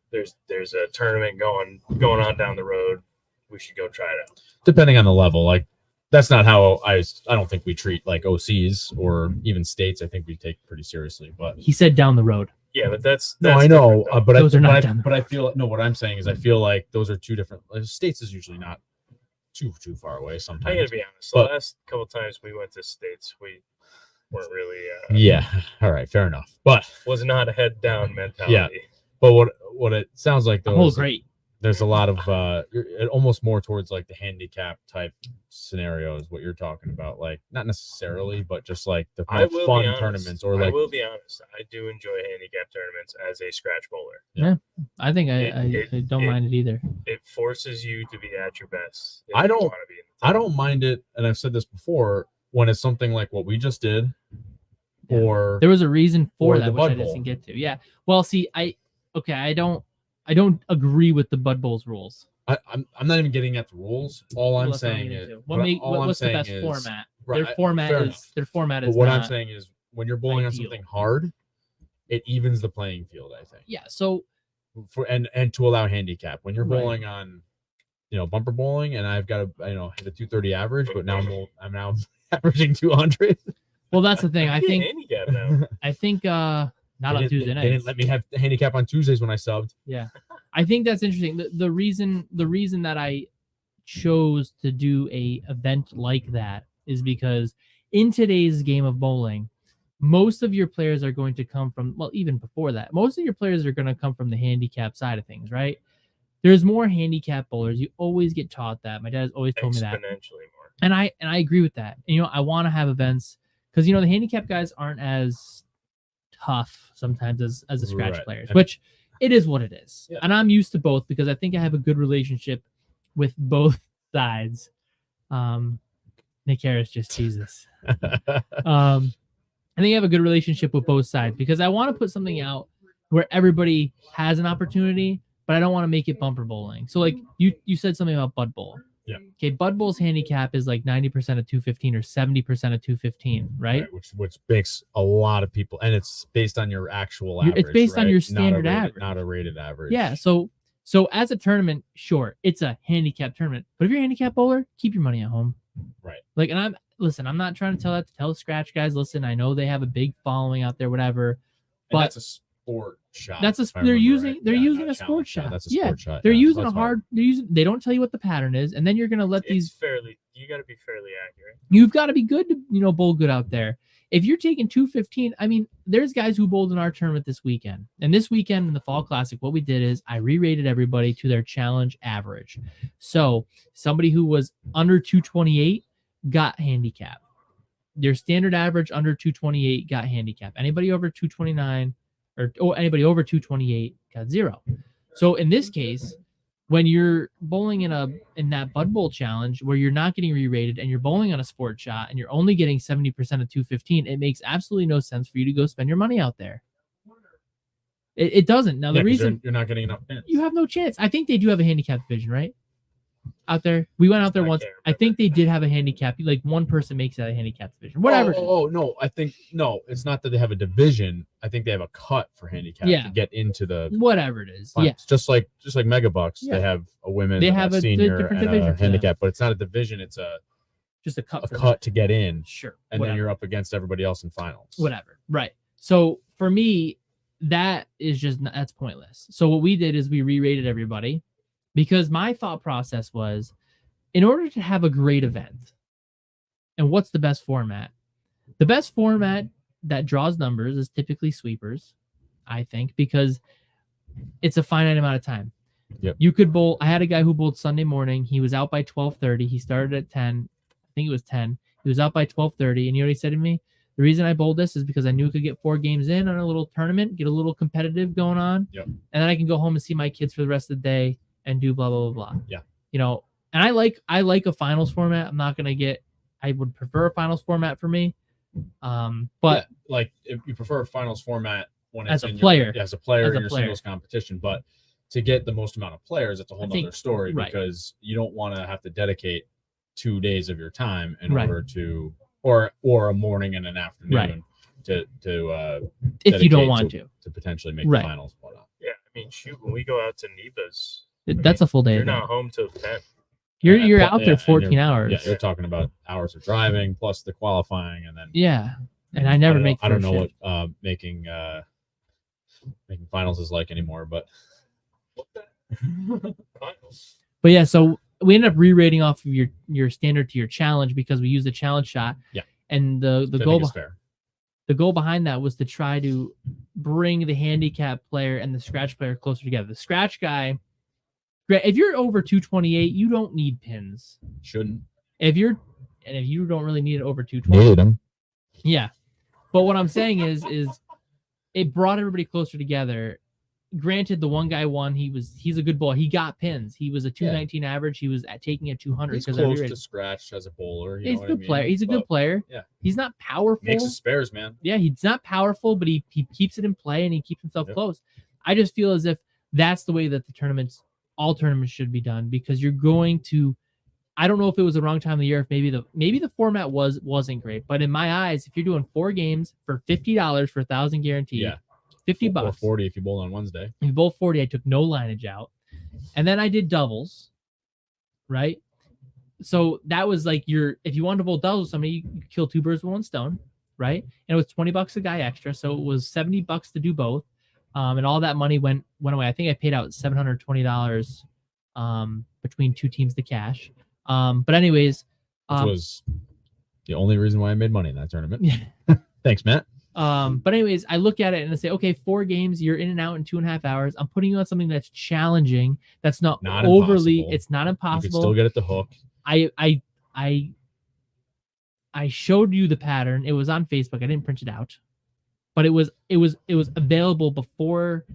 There's a tournament going on down the road. We should go try it out. Depending on the level, like that's not how I don't think we treat like OCs or even states. I think we take pretty seriously. But he said down the road. Yeah, but that's no, I know, but those are not down the road. But I feel no. What I'm saying is, I feel like those are two different. Like, states is usually not too far away. Sometimes I gotta be honest. The last couple times we went to states, we weren't really. Yeah. All right. Fair enough. But was not a head down mentality. Yeah. But what it sounds like though. Oh, great. There's a lot of almost more towards like the handicap type scenario is what you're talking about. Like not necessarily, but just like the fun tournaments or like. I will be honest. I do enjoy handicap tournaments as a scratch bowler. Yeah, I think I don't mind it either. It forces you to be at your best. I don't mind it, and I've said this before. When it's something like what we just did, or there was a reason for that, the which I Bud Bowl. didn't get to. Yeah. Well, see, I don't agree with the Bud Bowl's rules. I'm not even getting at the rules. All I'm saying is what's the best format? Their format is. But what I'm saying is when you're bowling on something hard, it evens the playing field. I think. Yeah. So. And to allow handicap when you're bowling on, bumper bowling, and I've got to hit a 230 average, but now I'm now averaging 200. Well, that's the thing. I Get think handicap now. not on Tuesday They nights. didn't let me have the handicap on Tuesdays when I subbed. Yeah, I think that's interesting. The reason that I chose to do a event like that is because in today's game of bowling, most of your players are going to come from, well, even before that, most of your players are going to come from the handicap side of things, right? There's more handicap bowlers. You always get taught that. My dad has always told me that. Exponentially more. And I agree with that. And, I want to have events because, the handicap guys aren't as tough sometimes as the scratch Right. players, which it is what it is. Yeah. And I'm used to both because I think I have a good relationship with both sides. Nick Harris just teases. I think I have a good relationship with both sides because I want to put something out where everybody has an opportunity, but I don't want to make it bumper bowling. So like you said something about Bud Bowl. Yeah. Okay, Bud Bowl's handicap is like 90% of 215 or 70% of 215, right? Which makes a lot of people, and it's based on your actual average. It's based on right? your standard average, not a rated average. Yeah. So as a tournament, sure, it's a handicap tournament, but if you're a handicap bowler, keep your money at home. Right. Like, and I'm not trying to tell the scratch guys, listen, I know they have a big following out there, whatever, but that's a sport shot. They're using a sport shot. That's a sport shot. They're yeah, using so a hard. They don't tell you what the pattern is, and then you're gonna let You got to be fairly accurate. You've got to be good to bowl good out there. If you're taking 215, I mean, there's guys who bowled in our tournament this weekend, and this weekend in the Fall Classic, what we did is I re-rated everybody to their challenge average. So somebody who was under 228 got handicap. Their standard average under 228 got handicap. Anybody over 229 or anybody over 228 got 0. So in this case, when you're bowling in that Bud Bowl challenge where you're not getting re-rated and you're bowling on a sport shot and you're only getting 70% of 215, it makes absolutely no sense for you to go spend your money out there. It doesn't. Now, the reason you're not getting enough pins. You have no chance. I think they do have a handicap division, right? Out there. We went out there once. I think they did have a handicap. Like one person makes that a handicap division. Whatever. No. I think it's not that they have a division. I think they have a cut for handicap to get into the whatever it is. finals. Yeah. Just like Megabucks, they have a women, they have a senior, different and division a handicap, but it's not a division. It's just a cut to get in. Sure. And then you're up against everybody else in finals. Whatever. Right. So for me, that's pointless. So what we did is we re-rated everybody because my thought process was, in order to have a great event, and what's the best format? The best format that draws numbers is typically sweepers, I think, because it's a finite amount of time. Yep. You could bowl. I had a guy who bowled Sunday morning. He was out by 12:30. He started at 10. I think it was 10. He was out by 12:30. And you know what he said to me? The reason I bowled this is because I knew I could get 4 games in on a little tournament, get a little competitive going on. Yep. And then I can go home and see my kids for the rest of the day and do blah, blah, blah, blah. Yeah. And I like a finals format. I would prefer a finals format for me. But like if you prefer a finals format when as it's a player in your singles competition, but to get the most amount of players, it's a whole other story because you don't want to have to dedicate 2 days of your time in order to, or a morning and an afternoon to if you don't want to potentially make the finals. Yeah, I mean, shoot, when we go out to Neva's, that's a full day. You're not home till 10. You're out there 14 hours. Yeah, you're talking about hours of driving plus the qualifying, and then and I never make. I don't know what making finals is like anymore, but finals. But yeah, so we ended up re-rating off of your standard to your challenge because we used the challenge shot. Yeah, and the goal behind that was to try to bring the handicap player and the scratch player closer together. The scratch guy. If you're over 228, you don't need pins. Shouldn't. If you don't really need it over 220. Need them. Yeah. But what I'm saying is it brought everybody closer together. Granted, the one guy won. He's a good bowler. He got pins. He was a 219 average. He was taking a 200. He's close to scratch as a bowler. He's a good player. He's a good player. Yeah. He's not powerful. Makes his spares, man. Yeah, he's not powerful, but he keeps it in play and he keeps himself close. I just feel as if that's the way that all tournaments should be done because you're going to. I don't know if it was the wrong time of the year. If maybe the format wasn't great, but in my eyes, if you're doing 4 games for $50 for 1,000 guaranteed, $50 or 40 if you bowl on Wednesday. If you bowl 40, I took no lineage out, and then I did doubles, right? So that was like if you wanted to bowl doubles with somebody, you kill 2 birds with 1 stone. right? And it was $20 a guy extra, so it was $70 to do both. And all that money went away. I think I paid out $720 between two teams to cash. But anyways, Which was the only reason why I made money in that tournament. Yeah. Thanks, Matt. But anyways, I look at it and I say, okay, 4 games, you're in and out in 2.5 hours. I'm putting you on something that's challenging. That's not overly. Impossible. It's not impossible. You can still get at the hook. I showed you the pattern. It was on Facebook. I didn't print it out, but it was available before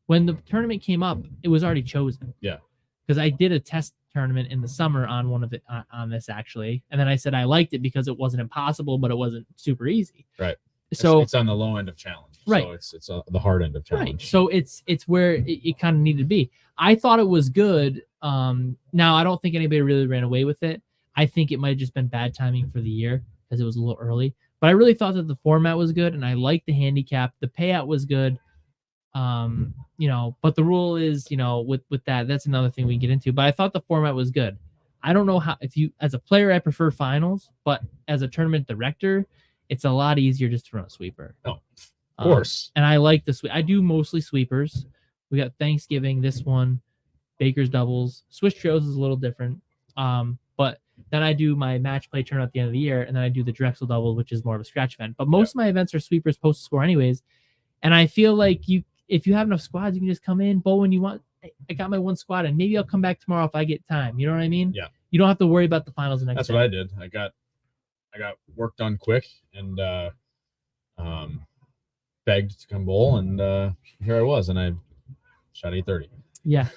when the tournament came up. It was already chosen. Yeah. Because I did a test tournament in the summer on one of it on this actually, and then I said I liked it because it wasn't impossible, but it wasn't super easy. Right. So it's on the low end of challenge. Right. So it's the hard end of challenge. Right. So it's where it kind of needed to be. I thought it was good. Now I don't think anybody really ran away with it. I think it might have just been bad timing for the year because it was a little early. But I really thought that the format was good, and I liked the handicap. The payout was good. But the rule is, with that's another thing we can get into. But I thought the format was good. I don't know how, if you, as a player, I prefer finals, but as a tournament director, it's a lot easier just to run a sweeper. Oh, of course. And I like the sweep. I do mostly sweepers. We got Thanksgiving, this one, Baker's doubles. Swiss trios is a little different. But then I do my match play tournament at the end of the year, and then I do the Drexel doubles, which is more of a scratch event. But most of my events are sweepers post score anyways. And I feel like if you have enough squads, you can just come in, bowl when you want. I got my one squad, and maybe I'll come back tomorrow if I get time. You know what I mean? Yeah. You don't have to worry about the finals the next That's day. what I did. I got work done quick and begged to come bowl, and here I was, and I shot 830. Yeah.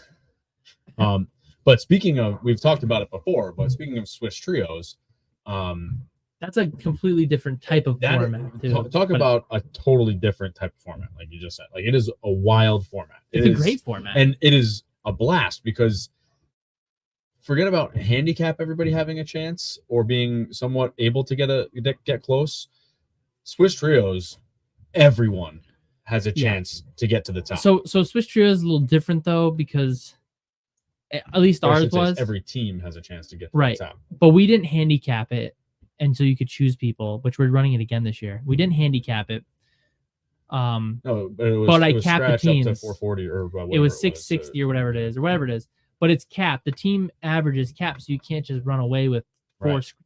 But speaking of, we've talked about it before, but speaking of Swiss trios, that's a completely different type of format. Too. Talk about a totally different type of format, like you just said. Like, it is a wild format. It's a great format. And it is a blast because forget about handicap everybody having a chance or being somewhat able to get close. Swiss trios, everyone has a chance to get to the top. So Swiss trio is a little different though, because at least ours was every team has a chance to get to the top. But we didn't handicap it until you could choose people, which we're running it again this year. We didn't handicap it. No, but I capped the teams up to 440 or it was 660 or whatever it is. But it's capped. The team average is capped, so you can't just run away with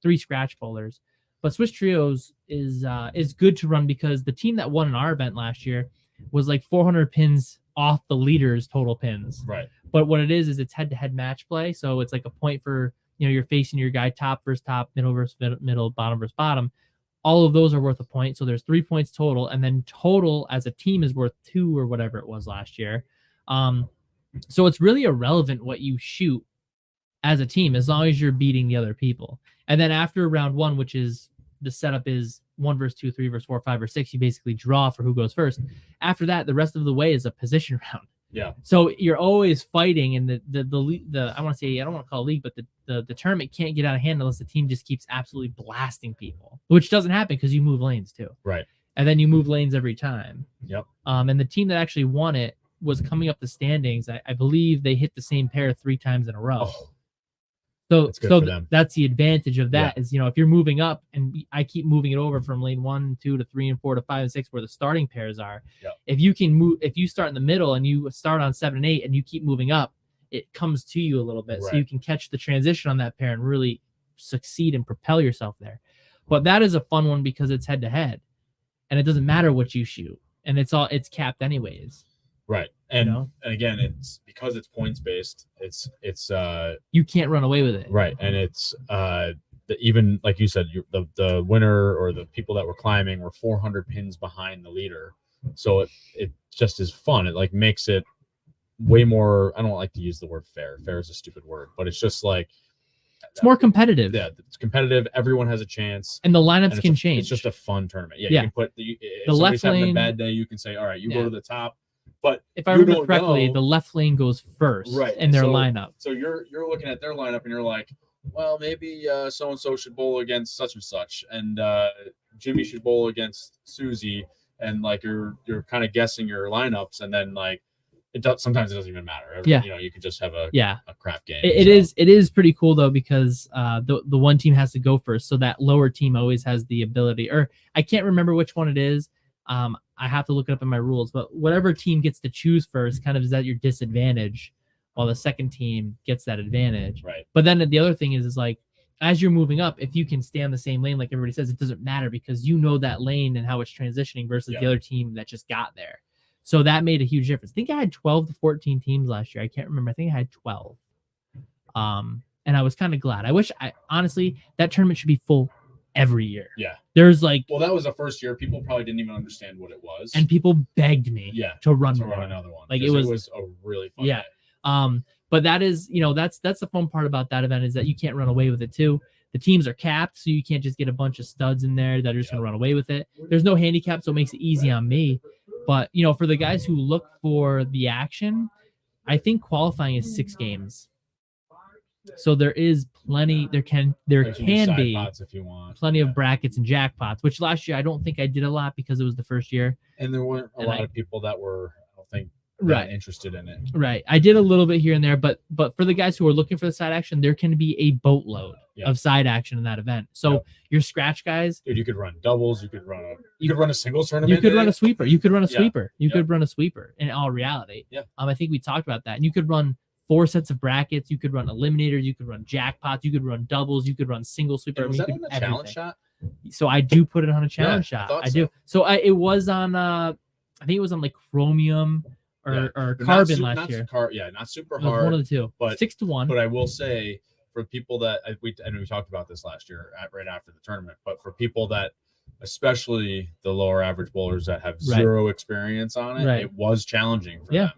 three scratch bowlers. But Swiss trios is good to run because the team that won in our event last year was like 400 pins off the leader's total pins. Right. But what it is it's head-to-head match play, so it's like a point for, you're facing your guy top versus top, middle versus middle, bottom versus bottom. All of those are worth a point, so there's 3 points total, and then total as a team is worth 2 or whatever it was last year. So it's really irrelevant what you shoot as a team as long as you're beating the other people. And then after round 1, which is the setup is 1 versus 2, 3 versus 4, 5 or 6, you basically draw for who goes first. After that, the rest of the way is a position round. Yeah. So you're always fighting, and the I want to say, I don't want to call it league, but the tournament can't get out of hand unless the team just keeps absolutely blasting people, which doesn't happen because you move lanes too. Right. And then you move lanes every time. Yep. And the team that actually won it was coming up the standings. I believe they hit the same pair 3 times in a row. Oh. So that's the advantage of that is, if you're moving up and I keep moving it over from lane 1, 2 to 3 and 4 to 5 and 6 where the starting pairs are. Yep. If you can move, if you start in the middle and you start on 7 and 8 and you keep moving up, it comes to you a little bit. Right. So you can catch the transition on that pair and really succeed and propel yourself there. But that is a fun one because it's head to head and it doesn't matter what you shoot and it's capped anyways. Right. And again, it's because it's points based. It's you can't run away with it. Right. And it's even like you said, the winner or the people that were climbing were 400 pins behind the leader. So it just is fun. It like makes it way more. I don't like to use the word fair. Fair is a stupid word, but it's just like it's more competitive. Yeah, it's competitive. Everyone has a chance, and the lineups can change. It's just a fun tournament. Yeah, yeah. You can put the left lane. Having a bad day, you can say, all right, you go to the top. But if I remember correctly, the left lane goes first in their lineup. So you're looking at their lineup and you're like, well, maybe so and so should bowl against such and such, and Jimmy should bowl against Susie, and like you're kind of guessing your lineups, and then like Sometimes it doesn't even matter. Yeah. You know, you could just have a crap game. It is pretty cool though, because the one team has to go first, so that lower team always has the ability, or I can't remember which one it is. I have to look it up in my rules, but whatever team gets to choose first kind of is at your disadvantage, while the second team gets that advantage. Right. But then the other thing is like, as you're moving up, if you can stay on the same lane, like everybody says, it doesn't matter because you know that lane and how it's transitioning versus the other team that just got there. So that made a huge difference. I think I had 12 to 14 teams last year. I can't remember. I think I had 12. And I was kind of glad. Honestly, that tournament should be full every year. Yeah. There's like, well, that was the first year. People probably didn't even understand what it was. And people begged me to run another one. Like it was a really fun day. But that is, that's the fun part about that event is that you can't run away with it too. The teams are capped, so you can't just get a bunch of studs in there that are just going to run away with it. There's no handicap, so it makes it easy on me. But, for the guys who look for the action, I think qualifying is 6 games. So there is plenty. There can be if you want. Plenty of brackets and jackpots, which last year I don't think I did a lot because it was the first year. And there weren't a lot of people that were, I don't think, interested in it. Right. I did a little bit here and there, but for the guys who are looking for the side action, there can be a boatload of side action in that event. So your scratch guys, dude, you could run doubles, you could run a singles tournament. You could run a sweeper. You could run a sweeper. You could run a sweeper in all reality. Yeah. I think we talked about that. And you could run 4 sets of brackets, you could run eliminators, you could run jackpots, you could run doubles, you could run single sweeper. Was that on a challenge shot? So I do put it on a challenge shot. I do. So it was on I think it was on like chromium or carbon last year. Not super hard. One of the two. But 6-1. But I will say, for people that we talked about this last year right after the tournament, but for people that, especially the lower average bowlers that have zero experience on it, it was challenging for them.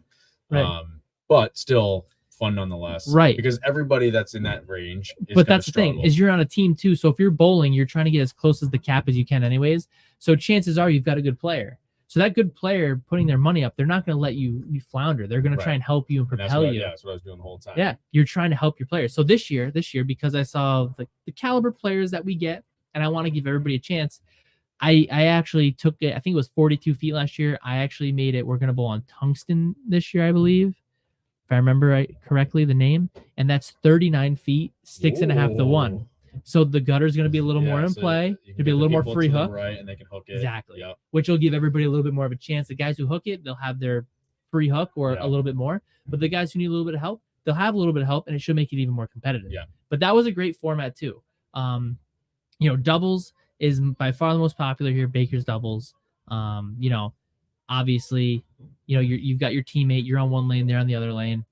Right. But still fun nonetheless. Right. Because everybody that's in that range is But that's the thing, is you're on a team too. So if you're bowling, you're trying to get as close as the cap as you can anyways. So chances are you've got a good player. So that good player putting their money up, they're not going to let you flounder. They're going to try and help you and propel you. That's what I was doing the whole time. Yeah, you're trying to help your players. So this year, because I saw the caliber players that we get, and I want to give everybody a chance, I actually took it. I think it was 42 feet last year. I actually made it. We're going to bowl on tungsten this year, I believe, if I remember correctly, the name. And that's 39 feet, 6.5 to 1. So the gutter is going to be a little more in play. It'll be a little more free hook. Right, and they can hook it. Exactly. Yep. Which will give everybody a little bit more of a chance. The guys who hook it, they'll have their free hook or a little bit more. But the guys who need a little bit of help, they'll have a little bit of help, and it should make it even more competitive. Yeah. But that was a great format too. Doubles is by far the most popular here. Baker's doubles. Obviously, you've got your teammate. You're on one lane, they're on the other lane.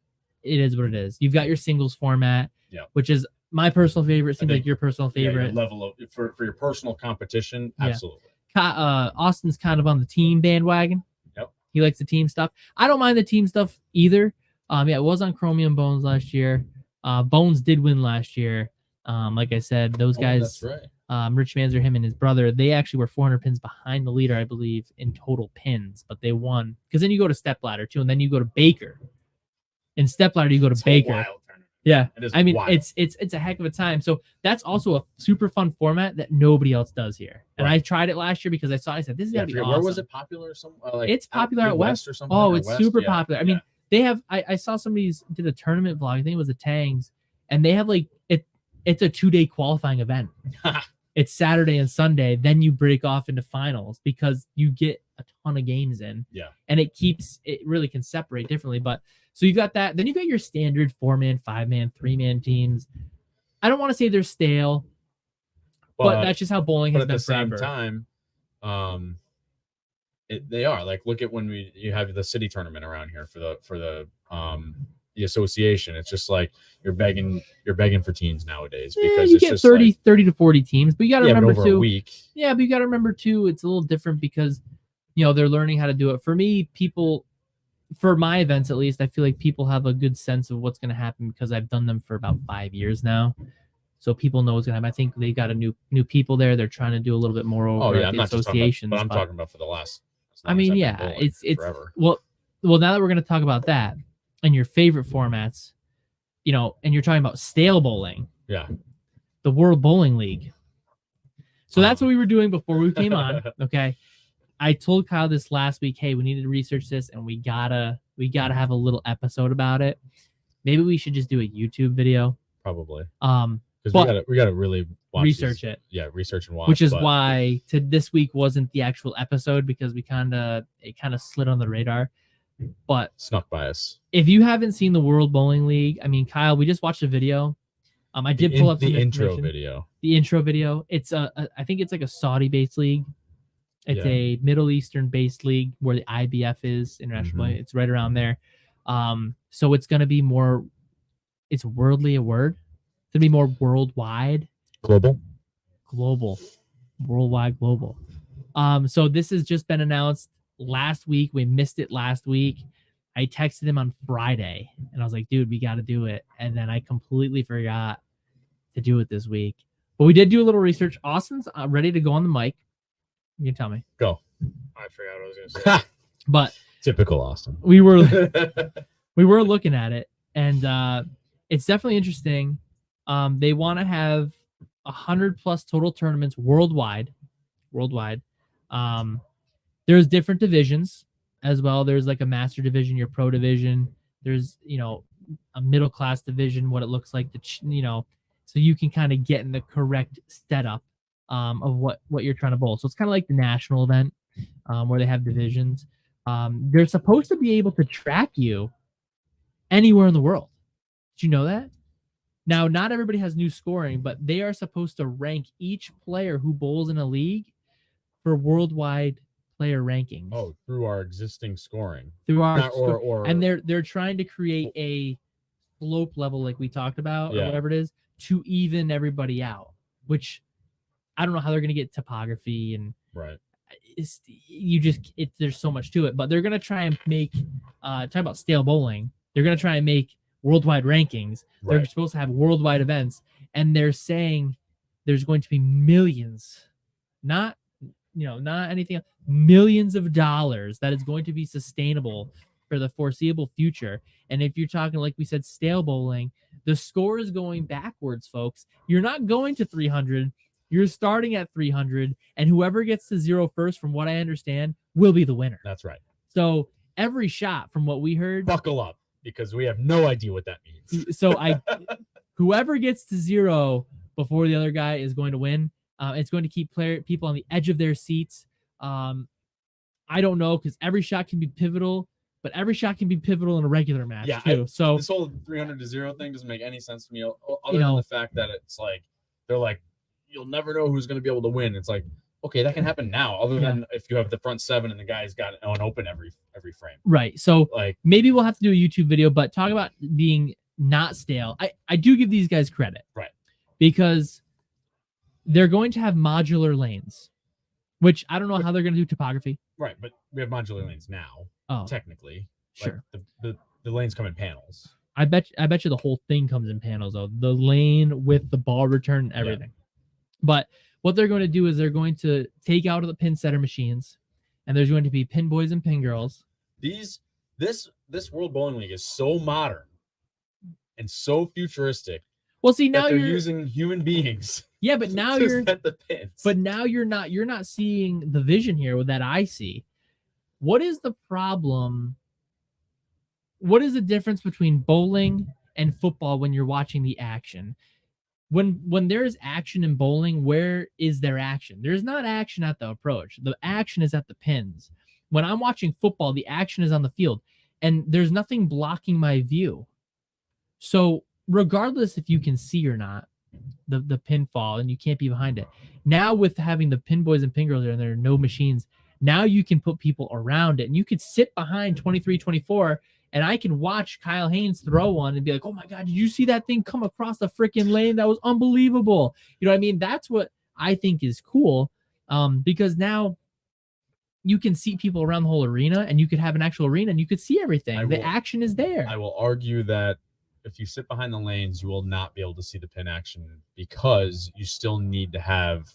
It is what it is. You've got your singles format, which is my personal favorite. Seems like your personal favorite. Level of for your personal competition, absolutely. Austin's kind of on the team bandwagon. Yep. He likes the team stuff. I don't mind the team stuff either. It was on Chromium Bones last year. Bones did win last year. Like I said, those guys. That's right. Rich Manzer, him and his brother, they actually were 400 pins behind the leader, I believe, in total pins, but they won. Because then you go to stepladder too, and then you go to Baker. In stepladder, you go to Baker. Yeah, wild. It's a heck of a time. So that's also a super fun format that nobody else does here. And I tried it last year because I said this is gotta be awesome. Where was it popular? It's popular out west or something. Oh, it's super popular. I mean, they have. I saw somebody did a tournament vlog. I think it was the Tangs, and they have it's a 2-day qualifying event. It's Saturday and Sunday. Then you break off into finals because you get a ton of games in. Yeah, and it really can separate differently, but. So you've got that. Then you've got your standard 4-man, 5-man, 3-man teams. I don't want to say they're stale, but that's just how bowling has been forever. At the same time, they are. Like, look at when you have the city tournament around here for the association. It's just like you're begging for teams nowadays because you it's get just 30 to 40 teams. But you got to remember over a week. Yeah, but you got to remember too. It's a little different because they're learning how to do it. For me, for my events, at least, I feel like people have a good sense of what's going to happen because I've done them for about 5 years now. So people know what's going to happen. I think they got a new people there. They're trying to do a little bit more over at the associations. But I'm talking about for the last. It's forever. Well, now that we're going to talk about that and your favorite formats, and you're talking about stale bowling. Yeah. The World Bowling League. So that's what we were doing before we came on. Okay. I told Kyle this last week, hey, we need to research this and we gotta We got to have a little episode about it. Maybe we should just do a YouTube video. Probably. But we gotta really watch research it. Yeah, research and watch. Which is why this week wasn't the actual episode, because it kind of slid on the radar. But snuck by us. If you haven't seen the World Bowling League, I mean, Kyle, we just watched a video. I did pull up the intro video. The intro video. It's I think it's like a Saudi-based league. It's a Middle Eastern-based league where the IBF is, International. Mm-hmm. It's right around there. So it's gonna be more. It's worldly a word. It's gonna be more worldwide. Global. Worldwide, global. So this has just been announced last week. We missed it last week. I texted him on Friday and I was like, dude, we got to do it. And then I completely forgot to do it this week. But we did do a little research. Austin's ready to go on the mic. You can tell me. Go. I forgot what I was going to say. But typical Austin. We were looking at it, and it's definitely interesting. They want to have 100+ total tournaments worldwide. There's different divisions as well. There's like a master division, your pro division. There's, a middle class division, what it looks like so you can kind of get in the correct setup of what you're trying to bowl. So it's kind of like the national event where they have divisions. They're supposed to be able to track you anywhere in the world. Did you know that? Now, not everybody has new scoring, but they are supposed to rank each player who bowls in a league for worldwide player rankings. Oh, through our existing scoring. And they're trying to create a slope level like we talked about, or whatever it is, to even everybody out, which I don't know how they're going to get topography and right. There's so much to it, but they're going to try and make talk about stale bowling. They're going to try and make worldwide rankings. Right. They're supposed to have worldwide events, and they're saying there's going to be millions, not anything else, millions of dollars that is going to be sustainable for the foreseeable future. And if you're talking, like we said, stale bowling, the score is going backwards, folks. You're not going to 300. You're starting at 300, and whoever gets to 0 first, from what I understand, will be the winner. That's right. So every shot, from what we heard, buckle up, because we have no idea what that means. So whoever gets to 0 before the other guy is going to win. It's going to keep people on the edge of their seats. I don't know, because every shot can be pivotal, but every shot can be pivotal in a regular match too. So this whole 300 to 0 thing doesn't make any sense to me, other than the fact that it's like they're like, you'll never know who's going to be able to win. It's like, okay, that can happen now. Other than if you have the front 7 and the guy's got an open every frame. Right. So like maybe we'll have to do a YouTube video, but talk about being not stale. I do give these guys credit, right? Because they're going to have modular lanes, which I don't know how they're going to do topography. Right, but we have modular lanes now. Oh, technically, sure. Like the lanes come in panels. I bet you the whole thing comes in panels, though. The lane with the ball return and everything. Yeah. But what they're going to do is they're going to take out the pin setter machines, and there's going to be pin boys and pin girls. This World Bowling League is so modern and so futuristic. Well, see, now you're using human beings. Yeah, but now you're set the pins. But now you're not seeing the vision here that I see. What is the problem? What is the difference between bowling and football when you're watching the action? When there's action in bowling, where is there action? There's not action at the approach. The action is at the pins. When I'm watching football, the action is on the field, and there's nothing blocking my view. So regardless if you can see or not, the pinfall, and you can't be behind it. Now with having the pin boys and pin girls there, and there are no machines, now you can put people around it, and you could sit behind 23-24, and I can watch Kyle Haines throw one and be like, oh my God, did you see that thing come across the freaking lane? That was unbelievable. You know what I mean? That's what I think is cool, because now you can see people around the whole arena, and you could have an actual arena, and you could see everything. The action is there. I will argue that if you sit behind the lanes, you will not be able to see the pin action, because you still need to have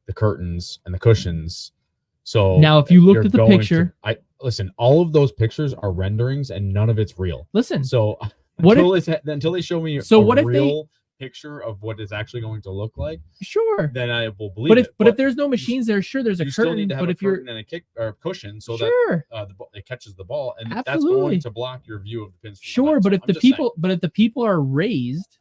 the curtains and the cushions. So now, if you looked at the picture, listen, all of those pictures are renderings, and none of it's real. Listen, so until they show me so what real picture of what it's actually going to look like, Sure. then I will believe But it. if there's no machines there, sure, there's a you still curtain. need to have But a if you're curtain and a kick or a cushion so sure, that it catches the ball, and that's Absolutely. going to block your view of the pins. From sure. behind. But So if I'm the just saying, people, but if the people are raised,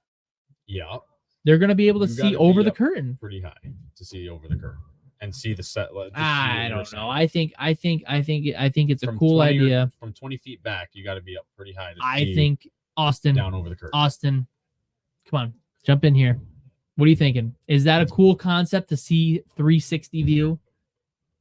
yeah, they're going to be able to You see gotta over be the up curtain. pretty high to see over the curtain and see the set. I don't know. I think it's a From cool 20 or- idea. From 20 feet back, you got to be up pretty high to I see think Austin, down over the curtain. come on, jump in here. What are you thinking? Is that a cool concept to see 360 view?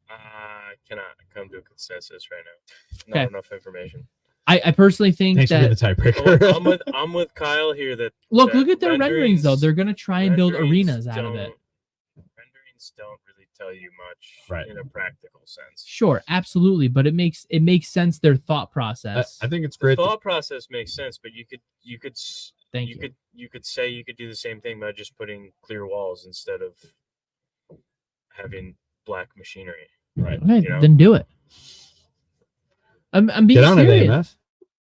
I cannot come to a consensus right now. Not Okay. enough information. I personally think Thanks for that being the tiebreaker. I'm with Kyle here. look that at their renderings though. They're gonna try and build renderings arenas out of it. Renderings don't really tell you much Right. in a practical sense. Sure, absolutely, but it makes sense their thought process. I think it's The great. thought process makes sense, but you could Thank you you. could you could say you could do the same thing by just putting clear walls instead of having black machinery. Right. Okay, you know? then do it. I'm being Get on it, serious. AMF.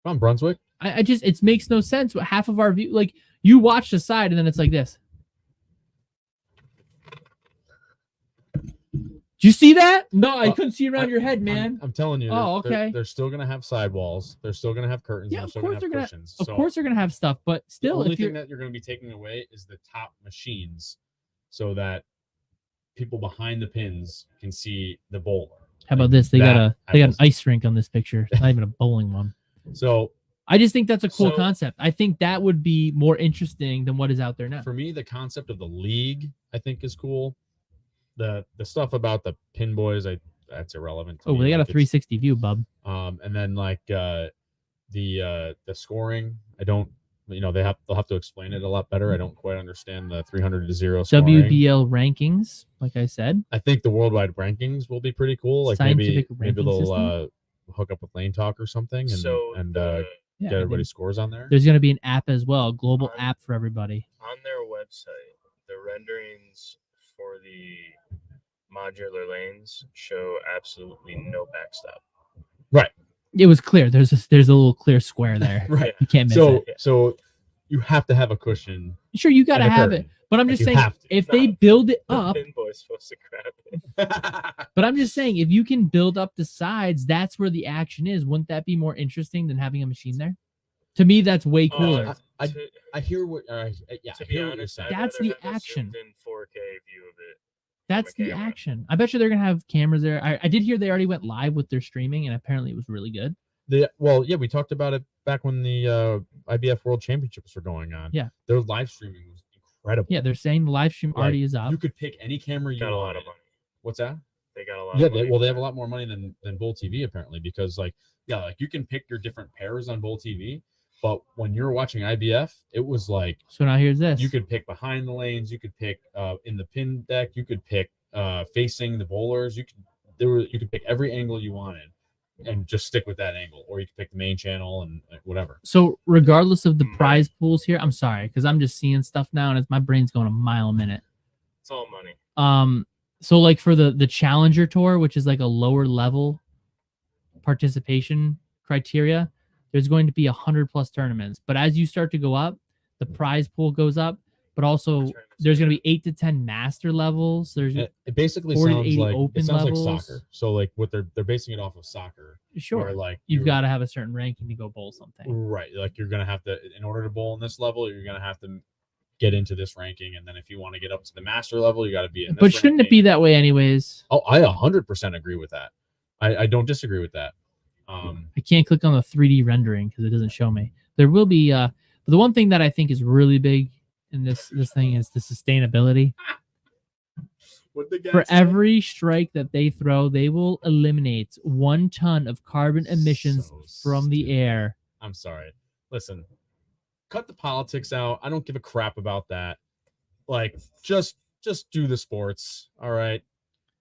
Come on, Brunswick. I just it makes no sense. Half of our view, like you watch the side and then it's like this. Did you see that? No, I couldn't see around your head, man. I'm telling you. Oh, okay. They're still gonna have sidewalls. They're still gonna have curtains. Yeah, and of they're course still they're gonna have gonna. cushions. Of So course they're gonna have stuff, but the still, only if you're thing that you're gonna be taking away is the top machines, so that people behind the pins can see the bowler. how about this? They got an will- ice rink on this picture. It's not even a bowling one. So I just think that's a cool So- concept. I think that would be more interesting than what is out there now. for me, the concept of the league I think is cool. The stuff about the pin boys, that's irrelevant. To Oh, me. they got a Like, it's- 360 view, bub. And then like the scoring, I don't. They'll have to explain it a lot better. I don't quite understand the 300 to 0 scoring. WBL rankings, like I said. I think the worldwide rankings will be pretty cool. Like Scientific maybe ranking they'll system? hook up with Lane Talk or something, and the- Yeah, get I everybody's think scores on there. there's going to be an app as well, a global On- app for everybody. on their website, the renderings for the modular lanes show absolutely no backstop. It was clear. There's a little clear square there. Right. You can't miss So it. so you have to have a cushion. Sure, you got to and a have it, curtain. but I'm Like, just you saying have to. if they build it The up. pin boy's supposed to grab it. But I'm just saying, if you can build up the sides, that's where the action is. Wouldn't that be more interesting than having a machine there? To me, that's way cooler. I hear what. Yeah, To I be hear what you're honest, saying. That's I'd rather the have a action. zoomed-in 4K view of it. That's the camera. action. I bet you they're gonna have cameras there. I did hear they already went live with their streaming, and apparently it was really good. We talked about it back when the IBF World Championships were going on. Yeah. Their live streaming was incredible. Yeah, they're saying the live stream Like, already is up. You could pick any camera you Got a lot wanted. of money. What's that? They got a lot. Yeah, of money they for have a that. lot more money than Bull TV apparently, because like you can pick your different pairs on Bull TV, but when you're watching IBF, it was like So now here's this. you could pick behind the lanes, you could pick in the pin deck, you could pick facing the bowlers, you could pick every angle you wanted and just stick with that angle, or you could pick the main channel and whatever. So regardless of the Money. prize pools here, I'm sorry because I'm just seeing stuff now, and my brain's going a mile a minute. It's all money. So like for the Challenger Tour, which is like a lower level participation criteria, there's going to be 100+ tournaments. But as you start to go up, the prize pool goes up, but also there's going to be 8 to 10 master levels. There's It basically 40 to sounds 80 like open like levels. soccer. So like what they're basing it off of soccer. sure Where, like you've got to have a certain ranking to go bowl something. right. Like you're gonna have to, in order to bowl in this level, you're gonna have to get into this ranking, and then if you want to get up to the master level, you got to be in. This But shouldn't it be ranking. that way anyways? Oh, I 100% agree with that. I don't disagree with that. I can't click on the 3D rendering because it doesn't show me. There will be but the one thing that I think is really big in this thing is the sustainability. What the guy For said? every strike that they throw, they will eliminate 1 ton of carbon emissions So from the stupid. air. I'm sorry. Listen, cut the politics out. I don't give a crap about that. Like, just do the sports. All right.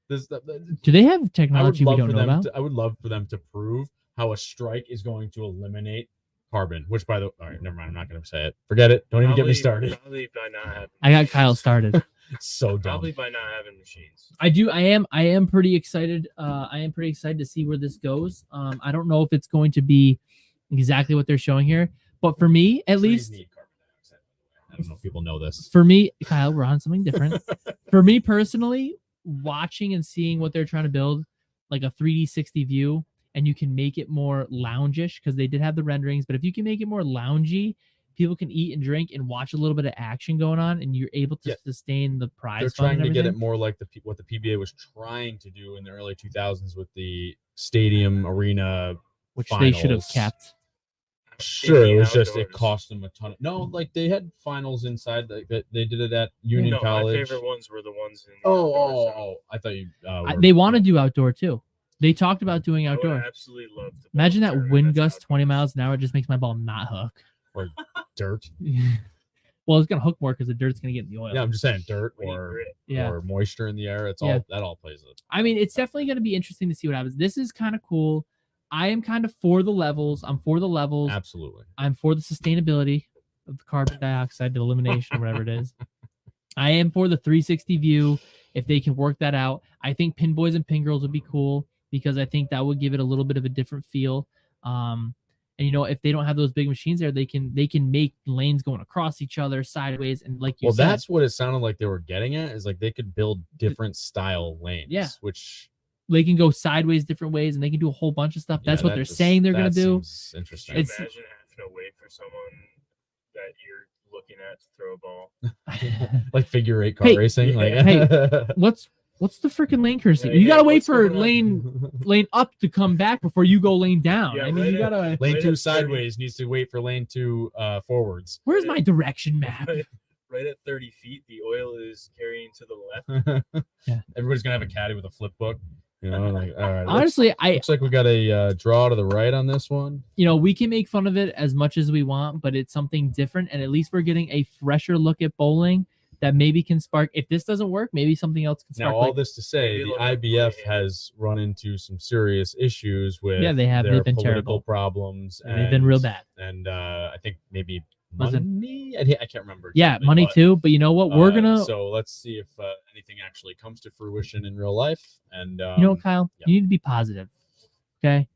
Do they have I would technology we love don't for know them. about? I would love for them to prove how a strike is going to eliminate carbon. Which, by the way, all right, never mind. I'm not going to say it. Forget it. Don't even get me started. Probably by not having. I got Kyle started. It's so dumb. Probably by not having machines. I am pretty excited. I am pretty excited to see where this goes. I don't know if it's going to be exactly what they're showing here, but for me, at Trees least, need carbon dioxide. don't know if people know this. For me, Kyle, we're on something different. For me personally, watching and seeing what they're trying to build, like a 3D 60 view, and you can make it more loungish because they did have the renderings, but if you can make it more loungy, people can eat and drink and watch a little bit of action going on, and you're able to sustain the prize. They're trying to get it more like what the PBA was trying to do in the early 2000s with the stadium arena, which finals. They should have kept. Sure, it was just it cost them a ton. Like they had finals inside. Like they did it at Union College. My favorite ones were the ones in. I thought you. They want to do outdoor too. They talked about doing outdoor. I would absolutely love to. Imagine that wind gust 20 miles an hour just makes my ball not hook. Or dirt. Well, it's gonna hook more because the dirt's gonna get in the oil. Yeah, I'm just saying dirt or moisture in the air. It's all that all plays it. I mean, it's definitely gonna be interesting to see what happens. This is kind of cool. I am kind of for the levels. I'm for the levels. Absolutely. I'm for the sustainability of the carbon dioxide elimination, or whatever it is. I am for the 360 view if they can work that out. I think pin boys and pin girls would be cool because I think that would give it a little bit of a different feel. And if they don't have those big machines there, they can make lanes going across each other sideways, and like you said, that's what it sounded like they were getting at, is like they could build different style lanes. Yeah, which they can go sideways different ways, and they can do a whole bunch of stuff. That's what they're saying they're gonna do. Interesting. Imagine having to wait for someone that you're looking at to throw a ball, like figure 8 car racing. What's the freaking lane cursing? You gotta wait for lane up to come back before you go lane down. Yeah, you gotta lane 2 sideways needs to wait for lane 2 forwards. Where's my direction map? Right at 30 feet, the oil is carrying to the left. Yeah, everybody's gonna have a caddy with a flip book. All right. Honestly, looks like we got a draw to the right on this one. We can make fun of it as much as we want, but it's something different, and at least we're getting a fresher look at bowling that maybe can spark. If this doesn't work, maybe something else can spark. Now, all this to say, the IBF has run into some serious issues with they have. Their they've been political terrible problems. And they've been real bad. And I think maybe money. I can't remember. Yeah, money too. But you know what? We're gonna. So let's see if anything actually comes to fruition in real life. And Kyle, you need to be positive. Okay,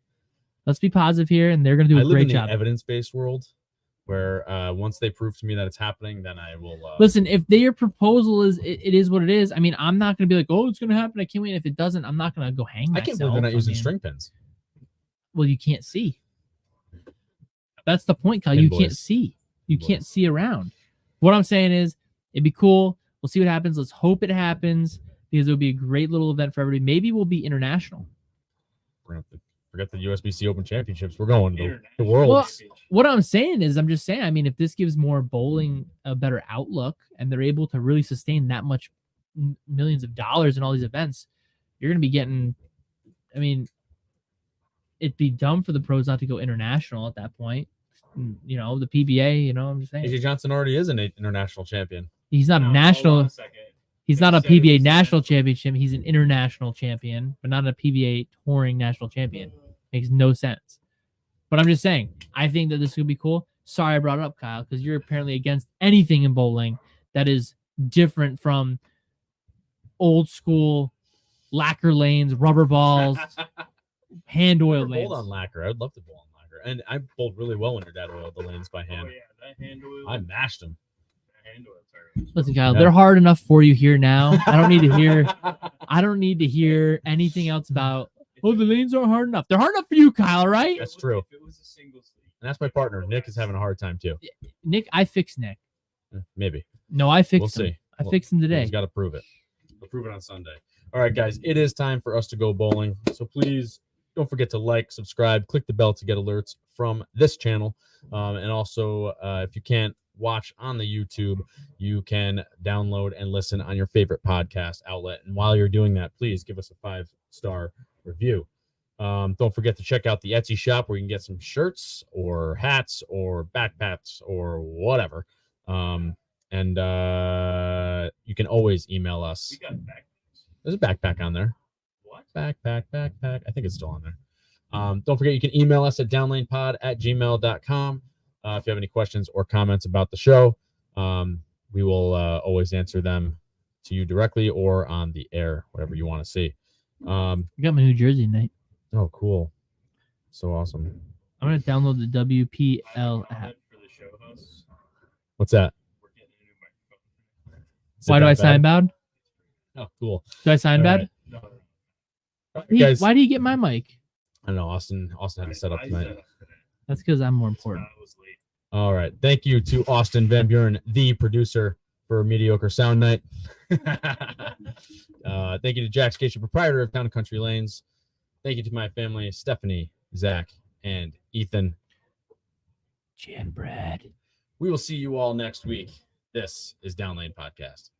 let's be positive here, and they're gonna do a great job. Evidence-based world, where once they prove to me that it's happening, then I will listen. If their proposal is it is what it is, I mean, I'm not gonna be like, oh, it's gonna happen, I can't wait. If it doesn't, I'm not gonna go hang myself. I can't believe they're not using string pins. Well, you can't see. That's the point, Kyle. You can't see. You can't see around. What I'm saying is, it'd be cool. We'll see what happens. Let's hope it happens, because it would be a great little event for everybody. Maybe we'll be international. We're gonna have to forget the USBC Open Championships. We're going to the world. Well, what I'm saying is, I'm just saying, I mean, if this gives more bowling a better outlook, and they're able to really sustain that much millions of dollars in all these events, you're going to be getting, I mean, it'd be dumb for the pros not to go international at that point. The PBA, I'm just saying. AJ Johnson already is an international champion. He's not a national. He's not a PBA national championship. He's an international champion, but not a PBA touring national champion. Makes no sense. But I'm just saying, I think that this would be cool. Sorry I brought it up, Kyle, because you're apparently against anything in bowling that is different from old school lacquer lanes, rubber balls, hand oil lanes. Bowl on lacquer. I'd love to bowl on lacquer. And I bowled really well when your dad oiled the lanes by hand. Oh, yeah, that hand oil. I mashed them. Listen, Kyle, they're hard enough for you here now. I don't need to hear anything else about, the lanes aren't hard enough. They're hard enough for you, Kyle, right? That's true. If it was a single sleeve. And that's my partner. Nick is having a hard time too. Nick, I fixed Nick. Maybe. No, I fixed him. See. I fixed him today. He's got to prove it. We'll prove it on Sunday. All right, guys, it is time for us to go bowling. So please don't forget to like, subscribe, click the bell to get alerts from this channel. And also, if you can't watch on the YouTube, you can download and listen on your favorite podcast outlet. And while you're doing that, please give us a 5-star review. Don't forget to check out the Etsy shop, where you can get some shirts or hats or backpacks or whatever. And you can always email us. We got backpacks. There's a backpack on there. What? Backpack. I think it's still on there. Don't forget, you can email us at downlanepod@gmail.com. If you have any questions or comments about the show, we will always answer them to you directly or on the air, whatever you want to see. I got my New Jersey night. Oh, cool. So awesome. I'm going to download the WPL app. For the show house. What's that? We're getting Why do that I sign bad? bad? Oh, cool. Do I sign All bad? right. Guys, Why do you get my mic? I don't know. Austin had to set up tonight. That's because I'm more important. All right. Thank you to Austin Van Buren, the producer for Mediocre Sound Night. Thank you to Jack Scaccia, proprietor of Town and Country Lanes. Thank you to my family, Stephanie, Zach, and Ethan. Jan Brad. We will see you all next week. This is Down Lane Podcast.